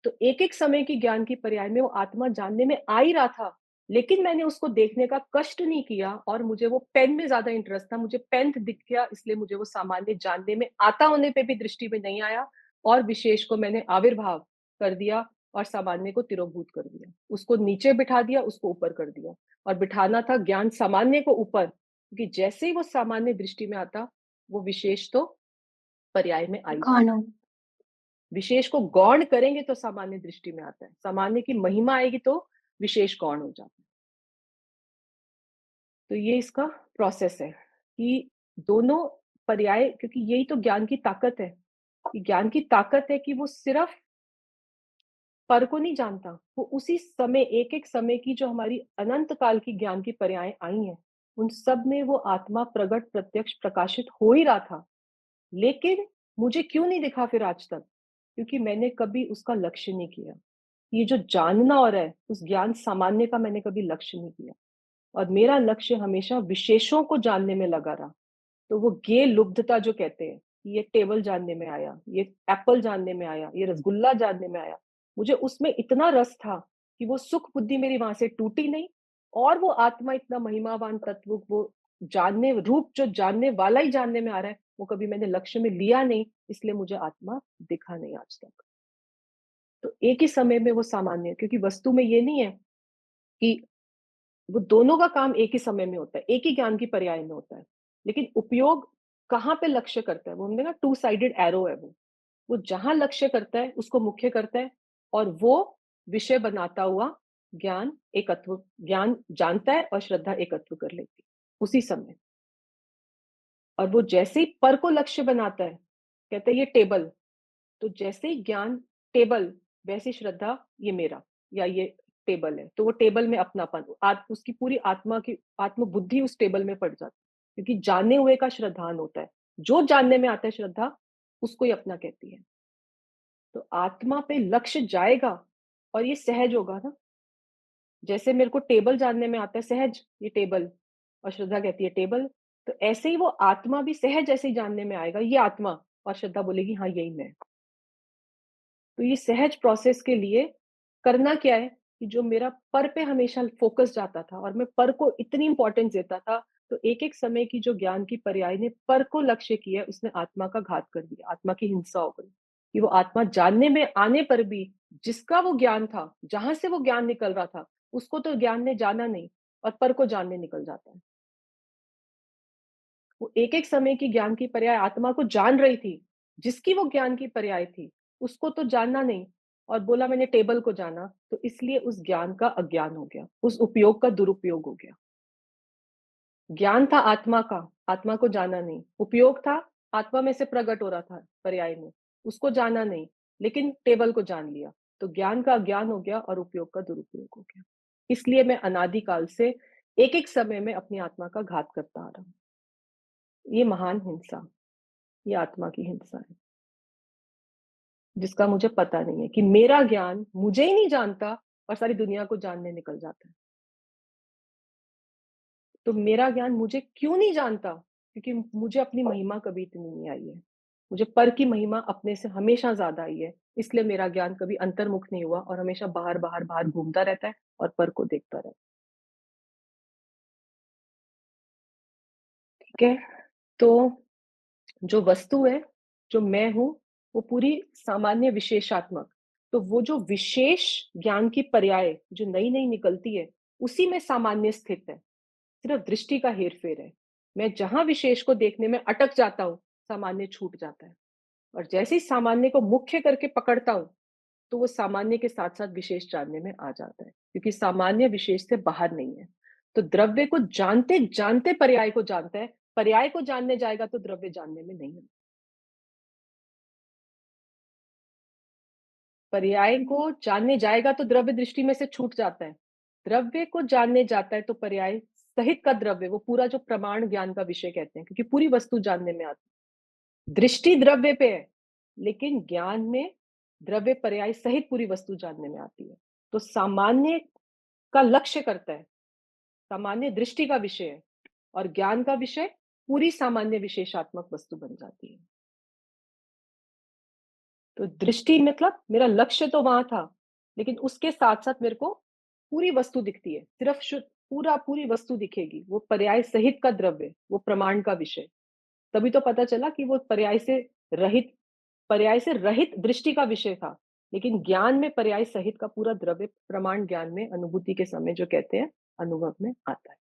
तो एक-एक समय की ज्ञान की पर्याय में वो आत्मा जानने में आ ही रहा था, लेकिन मैंने उसको देखने का कष्ट नहीं किया और मुझे वो पेन में ज़्यादा इंटरेस्ट था। मुझे पेन दिख गया इसलिए मुझे वो सामान्य जानने में आता होने पे भी दृष्टि में नहीं आया और विशेष को मैंने आविर्भाव कर दिया और सामान्य को तिरोभूत कर दिया। उसको नीचे बिठा दिया, उसको ऊपर कर दिया और बिठाना था ज्ञान सामान्य को ऊपर, क्योंकि जैसे ही वो सामान्य दृष्टि में आता, वो विशेष तो पर्याय में आ ही कौन जाता हो? है। विशेष को गौण करेंगे तो सामान्य दृष्टि में आता है। सामान्य की महिमा आएगी तो विशेष गौण हो जाता है। तो ये इसका प्रोसेस है कि दोनों पर्याय क्योंकि यही तो ज्ञान की ताकत है, कि ज्ञान की ताकत है कि वो सिर्फ़ पर को नहीं जानता, वो उसी समय एक-एक समय की जो हमारी अनंत काल की ज्ञान की पर्यायें आई हैं, उन सब में वो आत्मा प्रगट, प्रत्यक्ष, प्रकाशित हो ही रहा था। लेकिन मुझे क्यों नहीं दिखा फिर आज तक? क्योंकि मैंने कभी उसका लक्ष्य नहीं किया। ये जो जानना हो रहा है, उस ज्ञान सामान्य का मैंने कभी लक्ष्य नहीं किया और मेरा लक्ष्य हमेशा विशेषों को जानने में लगा रहा। तो वो ज्ञेय लुब्धता जो कहते हैं, ये टेबल जानने में आया, ये एप्पल जानने में आया, ये रसगुल्ला जानने में आया। मुझे उसमें इतना रस था कि वो सुख बुद्धि मेरी वहाँ से टूटी नहीं और वो आत्मा इतना महिमावान तत्व वो जानने रूप जो जानने वाला ही जानने में आ रहा है, वो कभी मैंने लक्ष्य में लिया नहीं, इसलिए मुझे आत्मा दिखा नहीं आज तक। तो एक ही समय में वो सामान्य है क्योंकि वस्तु में ये नहीं है कि वो दोनों का काम एक ही समय में होता है, एक ही ज्ञान की पर्याय में होता है। लेकिन उपयोग कहाँ पे लक्ष्य करता है, वो हमने ना टू साइडेड एरो है वो। वो जहाँ लक्ष्य करता है, उसको मुख्य करता है और वो विषय बनाता हुआ ज्ञान जानता है और श्रद्धा एकत्व कर लेती है, उसी समय। और वो जैसे ही पर को लक्ष्य बनाता है, कहता है ये टेबल, तो जैसे ही ज्ञान टेबल, वैसे ही श्रद्धा ये मेरा या ये टेबल है। तो वो टेबल में अपनापन उसकी पूरी आत्मा की आत्म-बुद्धि उस टेबल में पड़ जाती है। क्योंकि जाने हुए का श्रद्धान होता है। जो जानने में आता है श्रद्धा, उसको ही अपना कहती है। तो आत्मा पे लक्ष्य जाएगा और ये सहज होगा ना। जैसे मेरे को टेबल जानने में आता है सहज, ये टेबल, और श्रद्धा कहती है टेबल, तो ऐसे ही वो आत्मा भी सहज ऐसे ही जानने में आएगा, ये आत्मा, और श्रद्धा बोलेगी हाँ यही मैं। तो ये सहज प्रोसेस के लिए करना क्या है कि जो मेरा पर पे हमेशा फोकस जाता था और मैं पर को इतनी इंपॉर्टेंस देता था, तो एक-एक समय की जो ज्ञान की पर्याय ने पर को लक्ष्य किया है, उसने आत्मा का घात कर दिया, आत्मा की हिंसा हो गई। कि वो आत्मा जानने में आने पर भी जिसका वो ज्ञान था, जहाँ से वो ज्ञान निकल रहा था, उसको तो ज्ञान ने जाना नहीं और पर को जानने निकल जाता है। वो एक-एक समय की ज्ञान की पर्याय आत्मा को जान रही थी, जिसकी वो ज्ञान की पर्याय थी, उसको तो जानना नहीं, और बोला मैंने टेबल को जाना, तो इसलिए उस ज्ञान का अज्ञान हो गया, उस उपयोग का दुरुपयोग हो गया। ज्ञान था आत्मा का, आत्मा को जाना नहीं, उपयोग था आत्मा में से प्रकट हो रहा था पर्याय में, उसको जाना नहीं, लेकिन टेबल को जान लिया, तो ज्ञान का अज्ञान हो गया और उपयोग का दुरुपयोग हो गया। इसलिए मैं अनादिकाल से एक-एक समय में अपनी आत्मा का घात करता आ रहा हूँ। ये महान हिंसा, ये आत्मा की हिंसा है, जिसका मुझे पता नहीं है कि मेरा ज्ञान मुझे ही नहीं जानता और सारी दुनिया को जानने निकल जाता है। तो मेरा ज्ञान मुझे क्यों नहीं जानता? क्योंकि मुझे अपनी महिमा कभी इतनी नहीं आई है। मुझे पर की महिमा अपने से हमेशा ज़्यादा आई है, इसलिए मेरा ज्ञान कभी अंतर्मुख नहीं हुआ और हमेशा बाहर, बाहर, बाहर घूमता रहता है और पर को देखता रहता है। ठीक है? तो जो वस्तु है, जो मैं हूँ, वो पूरी सामान्य विशेषात्मक। तो वो जो विशेष ज्ञान की पर्याय जो नई-नई निकलती है, उसी में सामान्य स्थित है। सिर्फ दृष्टि का हेर-फेर है। मैं जहाँ विशेष को देखने में अटक जाता हूँ, सामान्य छूट जाता है। और जैसे ही सामान्य को मुख्य करके पकड़ता हूँ, तो वो सामान्य के साथ-साथ विशेष जानने में आ जाता है, क्योंकि सामान्य विशेष से बाहर नहीं है। तो द्रव्य को जानते-जानते पर्याय को जानता है, पर्याय को जानने जाएगा तो द्रव्य जानने में नहीं है। पर्याय को जानने जाएगा तो द्रव्य दृष्टि में से छूट जाता है। द्रव्य को जानने जाता है तो पर्याय सहित का द्रव्य, वो पूरा जो प्रमाण ज्ञान का विषय कहते हैं, क्योंकि पूरी वस्तु जानने में आती है। दृष्टि द्रव्य पे है, लेकिन ज्ञान में द्रव्य पर्याय सहित पूरी वस्तु जानने में आती है। तो सामान्य का लक्ष्य करता है, सामान्य दृष्टि का विषय है और ज्ञान का विषय पूरी सामान्य विशेषात्मक वस्तु बन जाती है। तो दृष्टि मतलब मेरा लक्ष्य तो वहाँ था, लेकिन उसके साथ-साथ मेरे को पूरी वस्तु दिखती है। सिर्फ पूरी वस्तु दिखेगी, वो पर्याय सहित का द्रव्य, वो प्रमाण का विषय। तभी तो पता चला कि वो पर्याय से रहित दृष्टि का विषय था। लेकिन ज्ञान में पर्याय सहित का पूरा द्रव्य प्रमाण ज्ञान में अनुभूति के समय जो कहते हैं, अनुभव में आता है।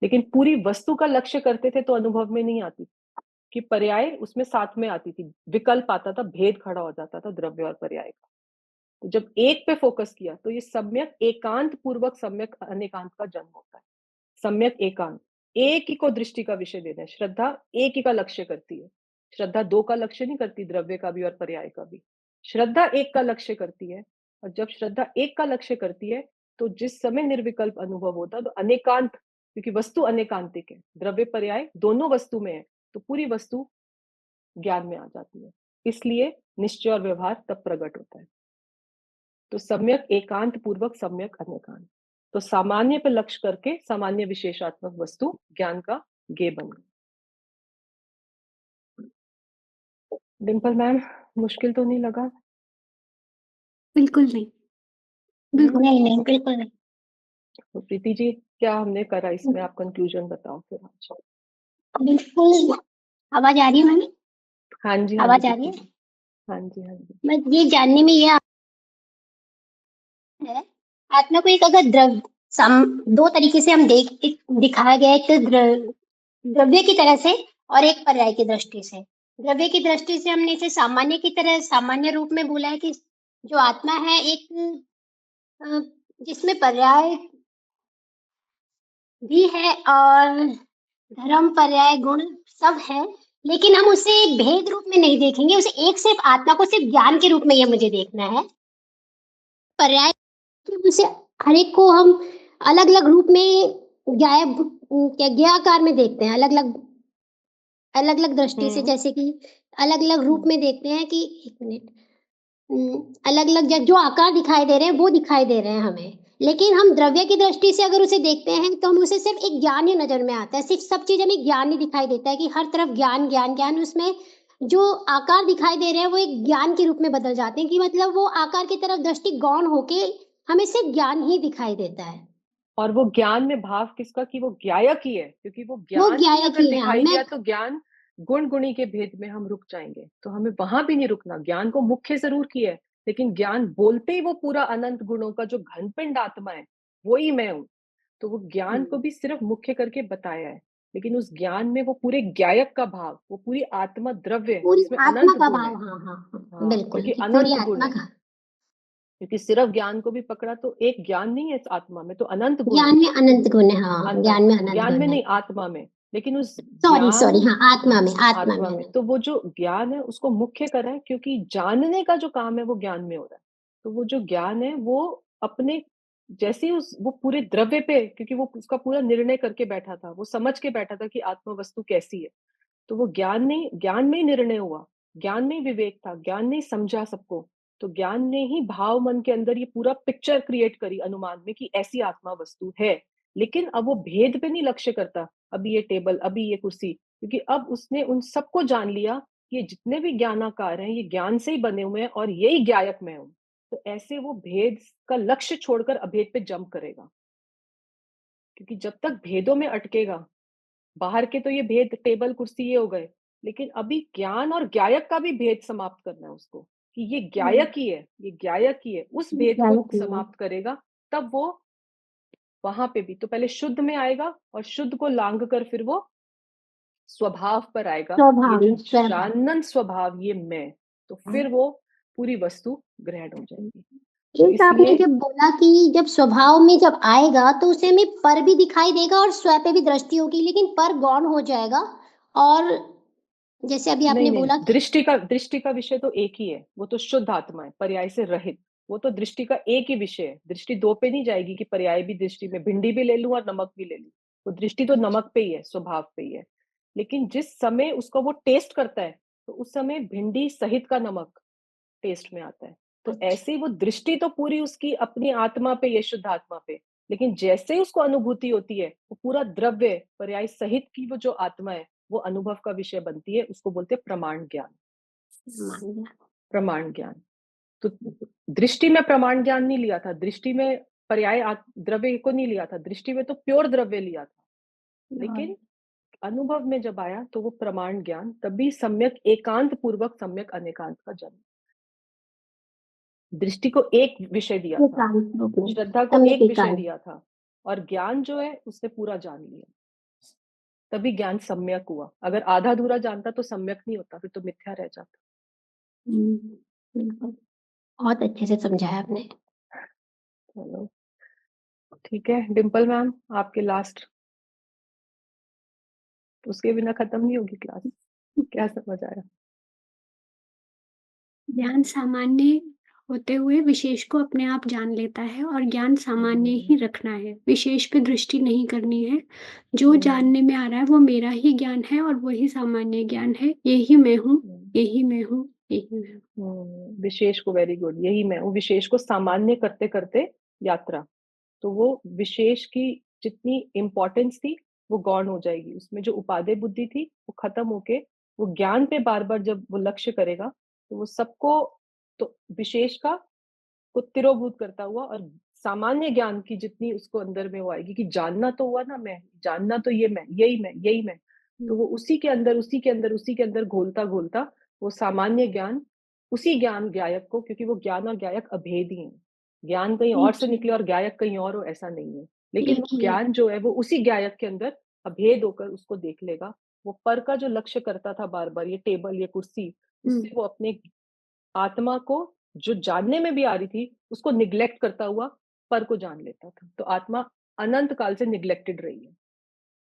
लेकिन पूरी वस्तु का लक्ष्य करते थे तो अनुभव में नहीं आती, कि पर्याय उसमें साथ में आती थी। विकल्प आता था, भेद खड़ा हो जाता था द्रव्य और पर्याय का। तो जब एक पे फोकस किया तो ये सम्यक एकांत पूर्वक सम्यक अनेकांत का जन्म होता है। सम्यक एकांत, एक ही को दृष्टि का विषय देना है। श्रद्धा एक ही का लक्ष्य करती है। श्रद्धा 2 का लक्ष्य नहीं करती, द्रव्य का भी और पर्याय का भी। श्रद्धा एक का लक्ष्य करती है, और जब श्रद्धा एक का लक्ष्य करती है, तो जिस समय निर्विकल्प अनुभव होता है तो अनेकांत, क्योंकि वस्तु अनेकांतिक है, द्रव्य पर्याय दोनों वस्तु में है, तो पूरी वस्तु ज्ञान में आ जाती है। इसलिए निश्चय और व्यवहार तब प्रकट होता है। तो सम्यक एकांत पूर्वक सम्यक अनेकांत। तो सामान्य पे लक्ष्य करके सामान्य विशेषात्मक वस्तु ज्ञान का ज्ञेय बन गई। डिम्पल मैम, मुश्किल तो नहीं लगा? बिल्कुल नहीं। हुँ? बिल्कुल नहीं, नहीं, बिल्कुल नहीं। तो प्रीति जी, क्या हमने करा इसमें? आप कंक्लूजन बताओ फिर आज। बिल्कुल, आवाज़ आ रही है मैम? हाँ जी आवाज़ आ रही प्रीति है? जी। हाँ जी, हाँ जी। बस ये जानने में ये है, आत्मा को एक अगर सम 2 तरीके से हम एक दिखाया गया है, एक द्रव्य की तरह से और एक पर्याय की दृष्टि से। द्रव्य की दृष्टि से हमने इसे सामान्य की तरह सामान्य रूप में बोला है कि जो आत्मा है एक अ, जिसमें पर्याय भी है और धर्म, पर्याय, गुण सब है, लेकिन हम उसे भेद रूप में नहीं देखेंगे, उसे एक सिर्फ आत्मा को सिर्फ ज्ञान के रूप में ये मुझे देखना है। पर्याय कि उसे हर एक को हम अलग-अलग रूप में क्या ज्ञाकार में देखते हैं, अलग-अलग दृष्टि से, हुँ, जैसे कि अलग-अलग रूप हुँ, में देखते हैं कि 1 मिनट अलग-अलग ज जो आकार दिखाई दे रहे हैं, वो दिखाई दे रहे हैं हमें। लेकिन हम द्रव्य की दृष्टि से अगर उसे देखते हैं, तो हम उसे सिर्फ़ एक ज्ञान ही नज़र में आता है। सिर्फ़ सब चीज़ हमें ज्ञान ही दिखाई देता है कि हर तरफ ज्ञान, ज्ञान, ज्ञान। उसमें जो आकार दिखाई दे रहे हैं, वो एक ज्ञान के रूप में बदल जाते हैं कि मतलब वो आकार की तरफ दृष्टि गौण होके हमें सिर्फ़ ज्ञान ही दिखाई देता है। और वो ज्ञान में भाव किसका कि वो ज्ञायक ही है, क्योंकि वो वो ज्ञान ही ज्ञायक अगर ही है। हाँ, दिखाई मैं दिया तो ज्ञान गुण गुणी के भेद में हम रुक जाएंगे, तो हमें वहां भी नहीं रुकना। ज्ञान को मुख्य जरूर किया है, लेकिन ज्ञान बोलते ही वो पूरा अनंत गुणों का जो घनपिंड आत्मा है वो ही मैं हूँ। तो वो ज्ञान को हुँ, भी सिर्फ मुख्य करके बताया है, लेकिन उस ज्ञान में वो पूरे ज्ञायक का भाव, वो पूरी आत्मा द्रव्य है पूरी जिसमें आत्मा अनंत का गुण भाव। है। हाँ, हाँ, हाँ, हाँ, बिल्कुल, क्योंकि कि पूरी अनंत गुण आत्मा है। का क्योंकि सिर्फ ज्ञान को भी पकड़ा तो एक ज्ञान नहीं है इस आत्मा में, तो अनंत गुण है। ज्ञान में अनंत गुण है। हाँ, अनंत, ज्ञान में अनंत ज्ञान में गुण है। नहीं, आत्मा में। लेकिन उस सॉरी, ज्ञान, सॉरी, हाँ, आत्मा में, आत्मा में आत्मा में अनंत। तो वो जो ज्ञान है उसको मुख्य करा है, क्योंकि जानने का जो काम है वो ज्ञान में हो रहा है। तो वो जो ज्ञान है वो अपने, जैसे ही उस वो पूरे द्रव्य पे, क्योंकि वो उसका पूरा निर्णय करके बैठा था, वो समझ के बैठा था कि आत्मा वस्तु कैसी है। तो वो ज्ञान में ही निर्णय हुआ, ज्ञान में ही विवेक था, ज्ञान ने ही समझा सबको। तो ज्ञान ने ही भाव मन के अंदर ये पूरा पिक्चर क्रिएट करी अनुमान में कि ऐसी आत्मा वस्तु है। लेकिन अब वो भेद पे नहीं लक्ष्य करता, अभी ये टेबल, अभी ये कुर्सी, क्योंकि अब उसने उन सबको जान लिया कि ये जितने भी ज्ञानाकार हैं ये ज्ञान से ही बने हुए हैं और यही ज्ञायक मैं हूं। तो ऐसे वो भेद का लक्ष्य छोड़कर अभेद पे जंप करेगा, क्योंकि जब तक भेदों में अटकेगा, बाहर के तो ये भेद टेबल कुर्सी ये हो गए, लेकिन अभी ज्ञान और ज्ञायक का भी भेद समाप्त करना है उसको, कि ये हुँ, ज्ञायक ही है, ये ज्ञायक ही है, उस भेद को ज्ञायक ही है। समाप्त करेगा। तब वो वहां पे भी तो पहले शुद्ध में आएगा, और शुद्ध को लांग कर फिर वो स्वभाव पर आएगा कि ये स्वभाव जो में स्वभाव। जानन स्वभाव ये मैं, तो फिर वो पूरी वस्तु ग्रहण हो जाएगी। तो एक आपने इसलिए जब बोला कि जब स्वभाव में जब आएगा तो उसे हमें पर भी दिखाई देगा और स्व पे भी दृष्टि होगी, लेकिन पर गौण हो जाएगा। और जैसे अभी नहीं आपने नहीं, बोला कि दृष्टि का विषय तो एक ही है, वो तो शुद्ध आत्मा है, पर्याय से रहित। वो तो दृष्टि का एक ही विषय है, दृष्टि दो पे नहीं जाएगी कि पर्याय भी दृष्टि में, भिंडी भी ले लूं और नमक भी ले लूं। वो दृष्टि तो नमक पे ही है, स्वभाव पे ही है। लेकिन जिस समय उसको वो टेस्ट करता है, तो उस समय भिंडी सहित का नमक टेस्ट में आता है। तो अच्छा, ऐसे ही वो दृष्टि तो पूरी उसकी अपनी आत्मा पे, ये शुद्ध आत्मा पे। लेकिन जैसे ही उसको अनुभूति होती है, वो पूरा द्रव्य पर्याय सहित की वो जो आत्मा है वो अनुभव का विषय बनती है, उसको बोलते हैं प्रमाण ज्ञान। मान लिया। प्रमाण ज्ञान। तो दृष्टि में प्रमाण ज्ञान नहीं लिया था, दृष्टि में पर्याय द्रव्य को नहीं लिया था, दृष्टि में तो प्योर द्रव्य लिया था। और लेकिन अनुभव में जब आया तो वो प्रमाण ज्ञान, तभी सम्यक एकांत पूर्वक सम्यक अनेकांत का जन्म। दृष्टि को एक विषय दिया था, एकांत रूप में, श्रद्धा को सम्यक एक विषय एकांत। दिया था, और ज्ञान जो है उसने पूरा जान लिया, तभी ज्ञान सम्यक हुआ। अगर आधा अधूरा जानता तो सम्यक नहीं होता, फिर तो मिथ्या रह जाता। हुँ, बिल्कुल। बहुत अच्छे से समझाया आपने। चलो ठीक है, डिम्पल मैम आपके लास्ट, उसके बिना खत्म नहीं होगी क्लास। क्या समझ आया? ज्ञान सामान्य होते हुए विशेष को अपने आप जान लेता है और ज्ञान सामान्य हम्म, ही रखना है, विशेष पे दृष्टि नहीं करनी है। जो हम्म, जानने में आ रहा है वो मेरा ही ज्ञान है और वही सामान्य ज्ञान है। यही मैं हूँ, हम्म, यही मैं हूँ, यही मैं हूँ। विशेष को, वेरी गुड, यही मैं हूँ, विशेष को सामान्य करते करते यात्रा। तो वो विशेष की जितनी इम्पोर्टेंस थी वो गौण हो जाएगी, उसमें जो उपादेय बुद्धि थी वो खत्म होके वो ज्ञान पे बार बार जब वो लक्ष्य करेगा, तो वो सबको, तो विशेष का को तिरोभूत करता हुआ, और सामान्य ज्ञान की जितनी उसको अंदर में वो आएगी कि जानना तो हुआ ना, मैं जानना तो ये मैं, यही मैं, यही मैं। तो हुँ, वो उसी के अंदर, उसी के अंदर, उसी के अंदर घोलता घोलता वो सामान्य ज्ञान, उसी ज्ञान ज्ञायक को, क्योंकि वो ज्ञान और ज्ञायक अभेद ही है। ज्ञान कहीं और एक से ही निकले और ज्ञायक कहीं और हो, ऐसा नहीं है। लेकिन एक वो ही है। ज्ञान जो है वो उसी ज्ञायक के अंदर अभेद होकर उसको देख लेगा। वो पर का जो लक्ष्य करता था बार बार, ये टेबल, ये कुर्सी, हुँ, उससे वो अपने आत्मा को जो जानने में भी आ रही थी उसको निग्लेक्ट करता हुआ पर को जान लेता था। तो आत्मा अनंत काल से निग्लेक्टेड रही है।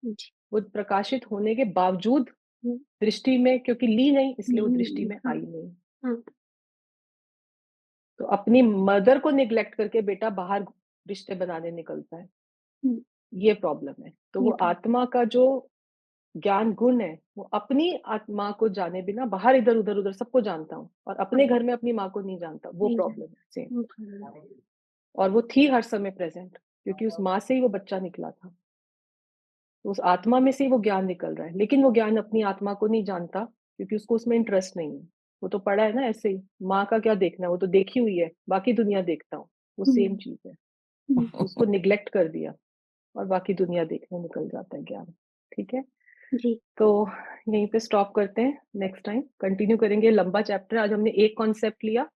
जी, वो प्रकाशित होने के बावजूद हुँ, दृष्टि में क्योंकि ली नहीं, इसलिए वो नहीं दृष्टि मिली। में हाँ, आई नहीं। हाँ, तो अपनी मदर को निग्लेक्ट करके बेटा बाहर रिश्ते बनाने निकलता है, हुँ, ये प्रॉब्लम है। तो वो ये तो आत्मा का जो ज्ञान गुण है, वो अपनी माँ को जाने बिना बाहर इधर-उधर सबको जानता हूँ और अपने घर में अपनी माँ को नहीं जानता, वो नहीं प्रॉब्लम है सेम। जानती। और वो थी हर समय प्रेज़ेंट क्योंकि उस माँ से ही वो बच्चा निकला था। तो उस आत्मा में से ही वो ज्ञान निकल रहा है, लेकिन वो ज्ञान अपनी आत्मा को नहीं जानता क्योंकि उसको उसमें इंटरेस्ट नहीं है। वो तो पड़ा है ना ऐसे ही, माँ का क्या देखना है, वो तो देखी हुई है, बाकी दुनिया देखता हूँ, वो हुँ, सेम चीज़ है। हुँ, उसको नेग्लेक्ट कर दिया और बाकी दुनिया देखने निकल जाता है ज्ञान, ठीक है? जी, तो यहीं पे स्टॉप करते हैं, नेक्स्ट टाइम कंटिन्यू करेंगे, लंबा चैप्टर है। आज हमने एक कॉन्सेप्ट लिया,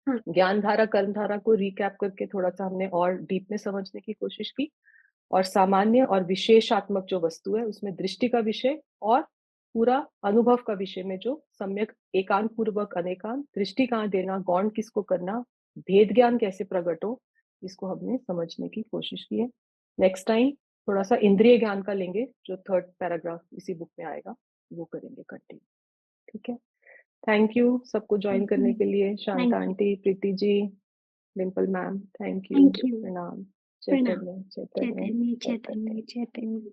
हाँ, ज्ञान धारा, कर्म धारा को रिकैप करके थोड़ा-सा हमने और डीप में समझने की कोशिश की और सामान्य और विशेषात्मक जो वस्तु है, उसमें दृष्टि का विषय और पूरा अनुभव का विषय में जो सम्यक एकांत पूर्वक अनेकांत, दृष्टि कहाँ देना, गौण किसको करना, भेद ज्ञान कैसे प्रकट हो, इसको हमने समझने की कोशिश की है। नेक्स्ट टाइम थोड़ा-सा इंद्रिय ज्ञान का लेंगे, जो 3rd पैराग्राफ इसी बुक में आएगा, वो करेंगे कंटिन्यू, ठीक है? थैंक यू सबको जॉइन करने के लिए, Shanta thank you, aunty, Preeti ji, Dimple ma'am, thank you, thank you, प्रणाम, प्रणाम। चैतन्य, चैतन्य, चैतन्य, चैतन्य। चैतन्य, चैतन्य।